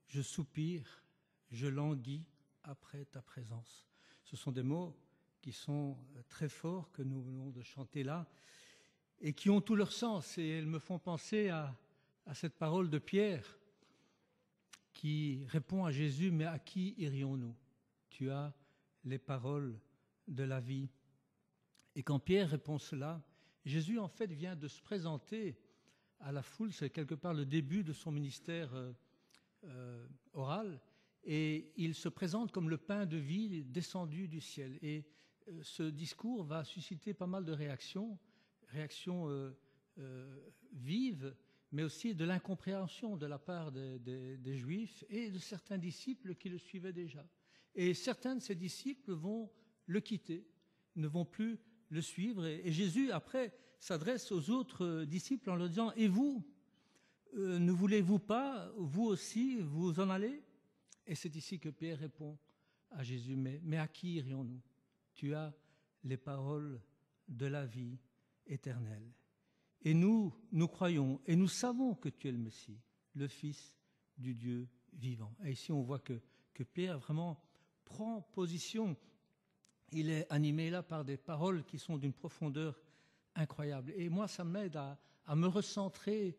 Je soupire, je languis après ta présence. » Ce sont des mots qui sont très forts que nous venons de chanter là et qui ont tout leur sens. Et elles me font penser à cette parole de Pierre qui répond à Jésus, mais à qui irions-nous? Tu as les paroles de la vie. Et quand Pierre répond cela, Jésus en fait vient de se présenter à la foule, c'est quelque part le début de son ministère oral, et il se présente comme le pain de vie descendu du ciel. Et ce discours va susciter pas mal de réactions vives, mais aussi de l'incompréhension de la part des Juifs et de certains disciples qui le suivaient déjà. Et certains de ces disciples vont le quitter, ne vont plus le suivre. Et Jésus, après, s'adresse aux autres disciples en leur disant « Et vous, ne voulez-vous pas, vous aussi, vous en aller ?» Et c'est ici que Pierre répond à Jésus « Mais à qui irions-nous? Tu as les paroles de la vie éternelle. Et nous croyons et nous savons que tu es le Messie, le Fils du Dieu vivant. » Et ici, on voit que Pierre vraiment prend position. Il est animé là par des paroles qui sont d'une profondeur incroyable. Et moi, ça m'aide à me recentrer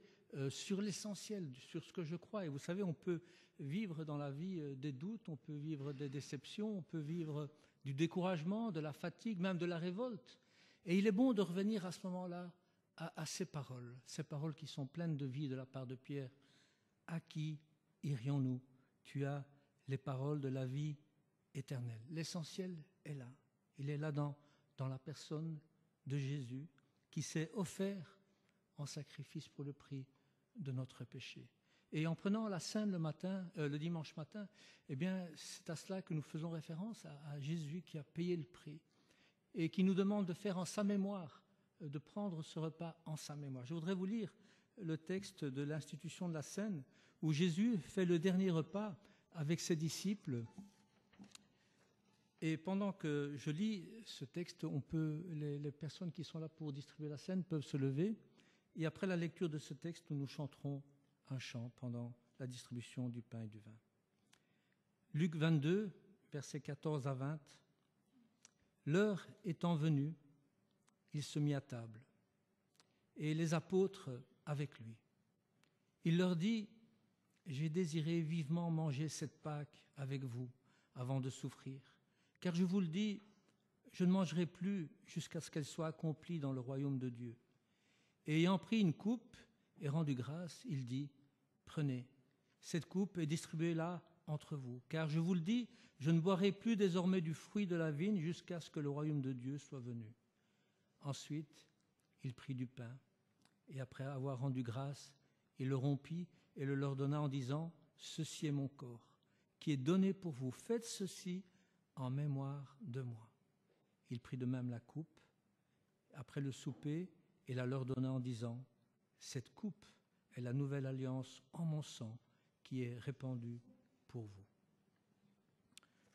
sur l'essentiel, sur ce que je crois. Et vous savez, on peut vivre dans la vie des doutes, on peut vivre des déceptions, on peut vivre du découragement, de la fatigue, même de la révolte. Et il est bon de revenir à ce moment-là à ces paroles qui sont pleines de vie de la part de Pierre. À qui irions-nous? Tu as les paroles de la vie éternelle. L'essentiel est là. Il est là dans la personne de Jésus qui s'est offert en sacrifice pour le prix de notre péché. Et en prenant la scène le dimanche matin, eh bien, c'est à cela que nous faisons référence, à Jésus qui a payé le prix et qui nous demande de faire en sa mémoire, de prendre ce repas en sa mémoire. Je voudrais vous lire le texte de l'institution de la scène où Jésus fait le dernier repas avec ses disciples. Et pendant que je lis ce texte, les personnes qui sont là pour distribuer la scène peuvent se lever. Et après la lecture de ce texte, nous chanterons un chant pendant la distribution du pain et du vin. Luc 22, versets 14 à 20. L'heure étant venue, il se mit à table, et les apôtres avec lui. Il leur dit : j'ai désiré vivement manger cette Pâque avec vous avant de souffrir. Car je vous le dis, je ne mangerai plus jusqu'à ce qu'elle soit accomplie dans le royaume de Dieu. Et ayant pris une coupe et rendu grâce, il dit : prenez, cette coupe et distribuez-la entre vous. Car je vous le dis, je ne boirai plus désormais du fruit de la vigne jusqu'à ce que le royaume de Dieu soit venu. Ensuite, il prit du pain, et après avoir rendu grâce, il le rompit et le leur donna en disant : ceci est mon corps, qui est donné pour vous. Faites ceci en mémoire de moi. Il prit de même la coupe, après le souper, et la leur donna en disant : cette coupe est la nouvelle alliance en mon sang, qui est répandue pour vous.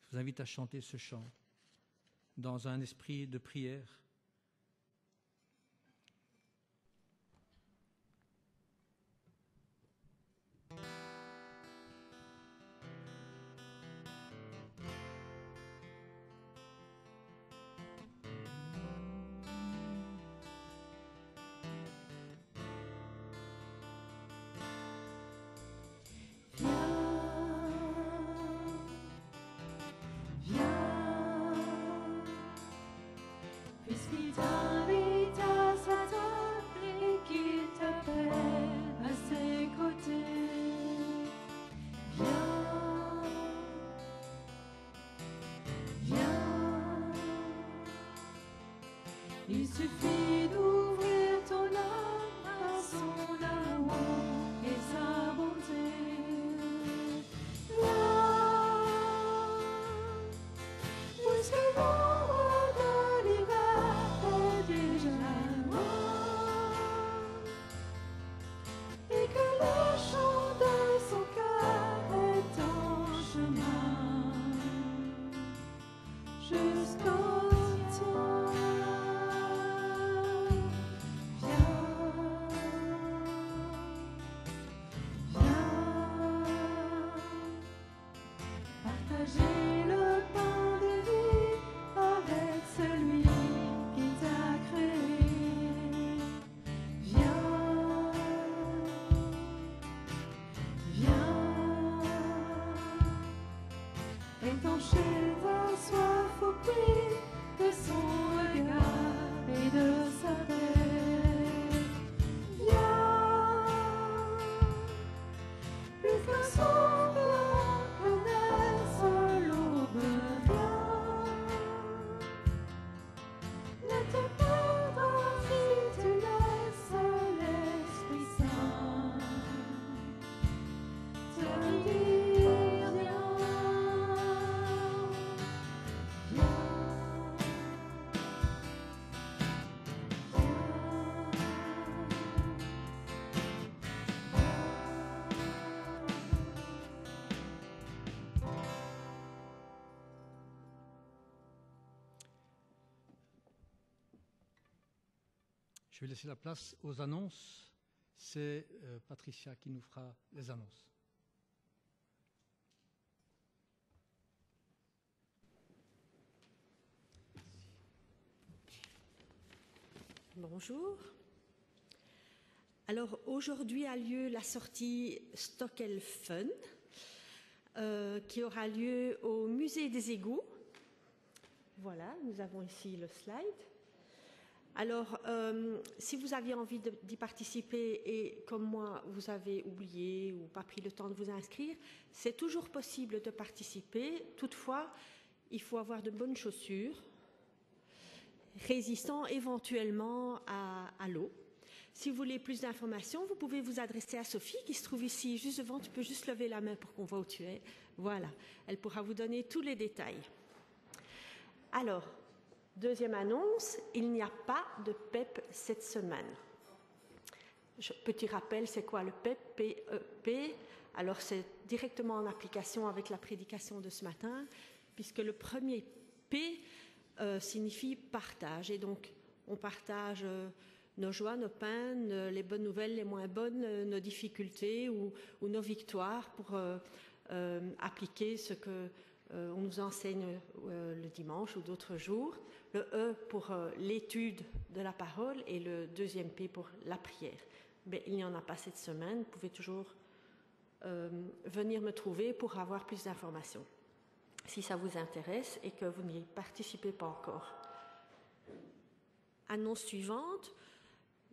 Je vous invite à chanter ce chant dans un esprit de prière. Puisqu'il t'invite à sa table et qu'il t'appelle à ses côtés, viens, viens. Il suffit d'ouvrir ton âme à son amour et sa bonté. Viens, puisque l'ombre de l'hiver est déjà loin et que le chant de son cœur est en chemin. vais laisser la place aux annonces. C'est Patricia qui nous fera les annonces. Bonjour. Alors aujourd'hui a lieu la sortie Stockel Fun qui aura lieu au musée des égouts. Voilà, nous avons ici le slide. Alors, si vous aviez envie d'y participer et comme moi, vous avez oublié ou pas pris le temps de vous inscrire, c'est toujours possible de participer. Toutefois, il faut avoir de bonnes chaussures, résistant éventuellement à l'eau. Si vous voulez plus d'informations, vous pouvez vous adresser à Sophie qui se trouve ici juste devant. Tu peux juste lever la main pour qu'on voit où tu es. Voilà, elle pourra vous donner tous les détails. Alors, deuxième annonce, il n'y a pas de PEP cette semaine. Petit rappel, c'est quoi le PEP? P-E-P. Alors, c'est directement en application avec la prédication de ce matin, puisque le premier P signifie partage. Et donc, on partage nos joies, nos peines, les bonnes nouvelles, les moins bonnes, nos difficultés ou nos victoires pour appliquer ce que on nous enseigne le dimanche ou d'autres jours. Le E pour l'étude de la parole et le deuxième P pour la prière. Mais il n'y en a pas cette semaine. Vous pouvez toujours venir me trouver pour avoir plus d'informations, si ça vous intéresse et que vous n'y participez pas encore. Annonce suivante.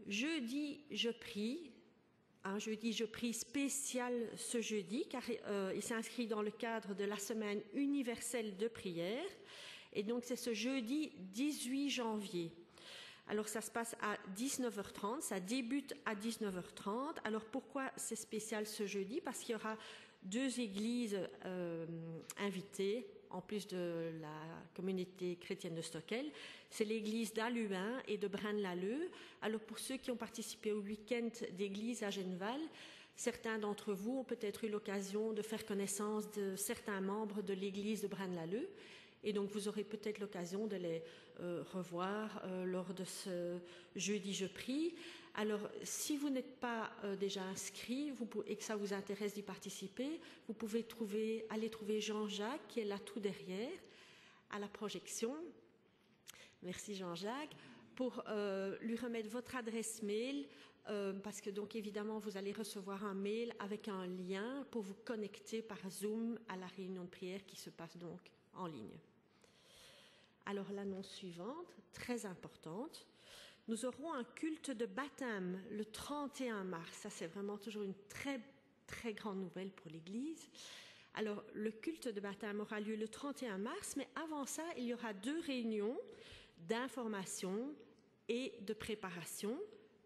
Jeudi, je prie. Un jeudi, je prie spécial ce jeudi, car il s'inscrit dans le cadre de la semaine universelle de prière. Et donc, c'est ce jeudi 18 janvier. Alors, ça se passe à 19h30, ça débute à 19h30. Alors, pourquoi c'est spécial ce jeudi? Parce qu'il y aura 2 églises invitées, en plus de la communauté chrétienne de Stockel. C'est l'église d'Aluin et de Braine-l'Alleud. Alors pour ceux qui ont participé au week-end d'église à Genneval, certains d'entre vous ont peut-être eu l'occasion de faire connaissance de certains membres de l'église de Braine-l'Alleud. Et donc vous aurez peut-être l'occasion de les revoir lors de ce jeudi Je prie. Alors si vous n'êtes pas déjà inscrit et que ça vous intéresse d'y participer, vous pouvez aller trouver Jean-Jacques qui est là tout derrière à la projection. Merci Jean-Jacques, pour lui remettre votre adresse mail, parce que donc évidemment vous allez recevoir un mail avec un lien pour vous connecter par Zoom à la réunion de prière qui se passe donc en ligne. Alors l'annonce suivante, très importante, nous aurons un culte de baptême le 31 mars. Ça c'est vraiment toujours une très très grande nouvelle pour l'Église. Alors le culte de baptême aura lieu le 31 mars, mais avant ça il y aura 2 réunions d'information et de préparation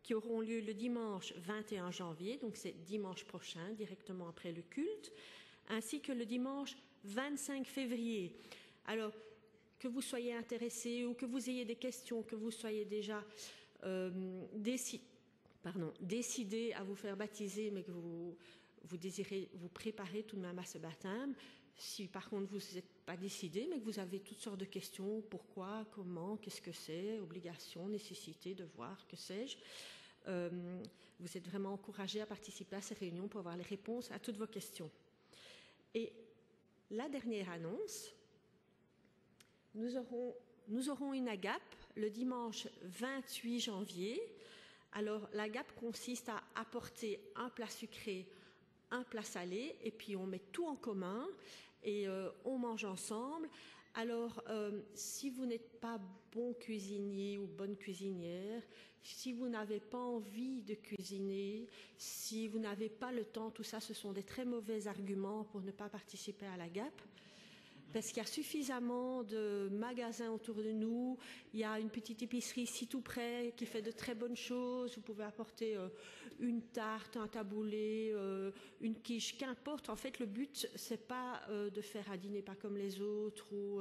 qui auront lieu le dimanche 21 janvier, donc c'est dimanche prochain, directement après le culte, ainsi que le dimanche 25 février. Alors, que vous soyez intéressé ou que vous ayez des questions, que vous soyez déjà décidé à vous faire baptiser, mais que vous désirez vous préparer tout de même à ce baptême, si par contre vous n'êtes pas décidé, mais que vous avez toutes sortes de questions, pourquoi, comment, qu'est-ce que c'est, obligation, nécessité, devoir, que sais-je, vous êtes vraiment encouragé à participer à ces réunions pour avoir les réponses à toutes vos questions. Et la dernière annonce, nous aurons une agape le dimanche 28 janvier. Alors l'agape consiste à apporter un plat sucré, un plat salé, et puis on met tout en commun et on mange ensemble. Alors, si vous n'êtes pas bon cuisinier ou bonne cuisinière, si vous n'avez pas envie de cuisiner, si vous n'avez pas le temps, tout ça, ce sont des très mauvais arguments pour ne pas participer à l'agape. Parce qu'il y a suffisamment de magasins autour de nous, il y a une petite épicerie ici tout près qui fait de très bonnes choses, vous pouvez apporter une tarte, un taboulé, une quiche, qu'importe. En fait, le but, c'est pas de faire un dîner pas comme les autres ou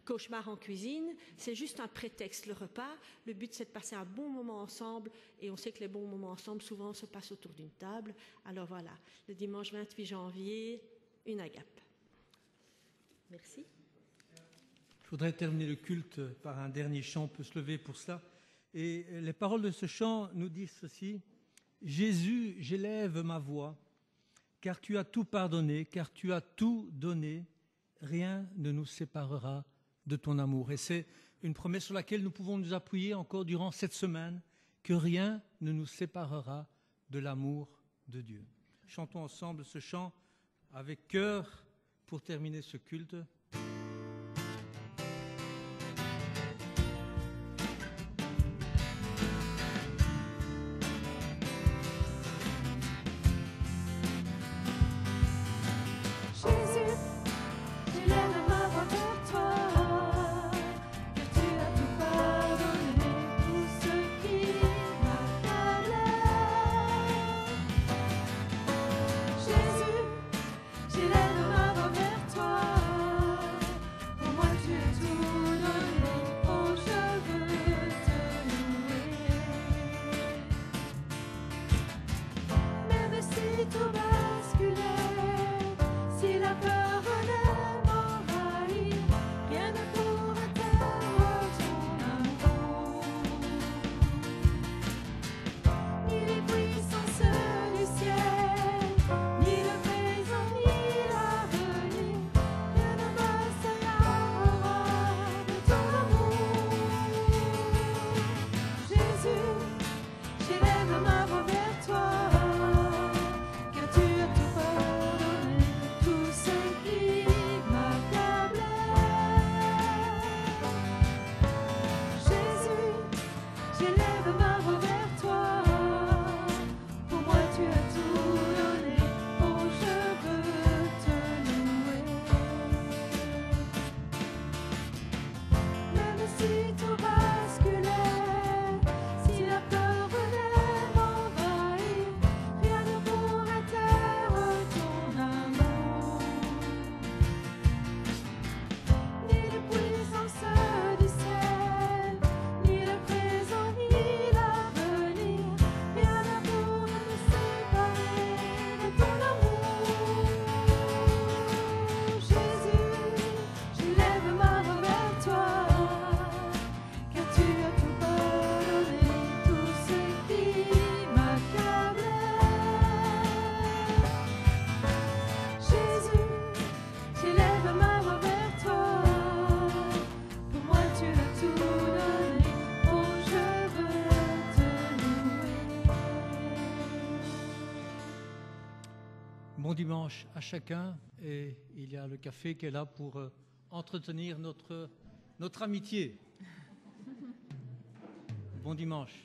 cauchemar en cuisine, c'est juste un prétexte, le repas. Le but, c'est de passer un bon moment ensemble et on sait que les bons moments ensemble, souvent, se passent autour d'une table. Alors voilà, le dimanche 28 janvier, une agape. Merci. Je voudrais terminer le culte par un dernier chant. On peut se lever pour cela. Et les paroles de ce chant nous disent ceci: Jésus, j'élève ma voix, car tu as tout pardonné, car tu as tout donné, rien ne nous séparera de ton amour. Et c'est une promesse sur laquelle nous pouvons nous appuyer encore durant cette semaine, que rien ne nous séparera de l'amour de Dieu. Chantons ensemble ce chant avec cœur pour terminer ce culte. Jésus, j'élève ma voix vers toi, car tu as tout pardonné, tout ce qui m'accablait. Jésus, j'élève ma voix vers toi, pour moi tu as tout donné, oh je veux te louer. Même si tout basculait, si la peur venait m'envahir, rien ne pourrait taire ton amour. Ni les puissances du ciel, ni le présent, ni l'avenir, rien ne me séparera de ton amour. Jésus, j'élève ma voix vers toi, car tu as tout pardonné, tout ce qui m'accablait. Jésus, j'élève ma voix vers toi, pour moi tu as tout donné, oh je veux te louer. Même si tout basculait, si la peur venait m'envahir, rien ne pourrait taire ton amour. Ni les puissances du ciel, ni le présent, ni l'avenir, rien ne pourrait me séparer de ton amour. Jésus, j'élève ma voix vers toi, car tu as tout pardonné, tout ce qui m'accablait. Jésus, j'élève ma voix vers toi, pour moi tu as tout donné, oh je veux te louer. Bon dimanche à chacun, et il y a le café qui est là pour entretenir notre amitié. Bon dimanche.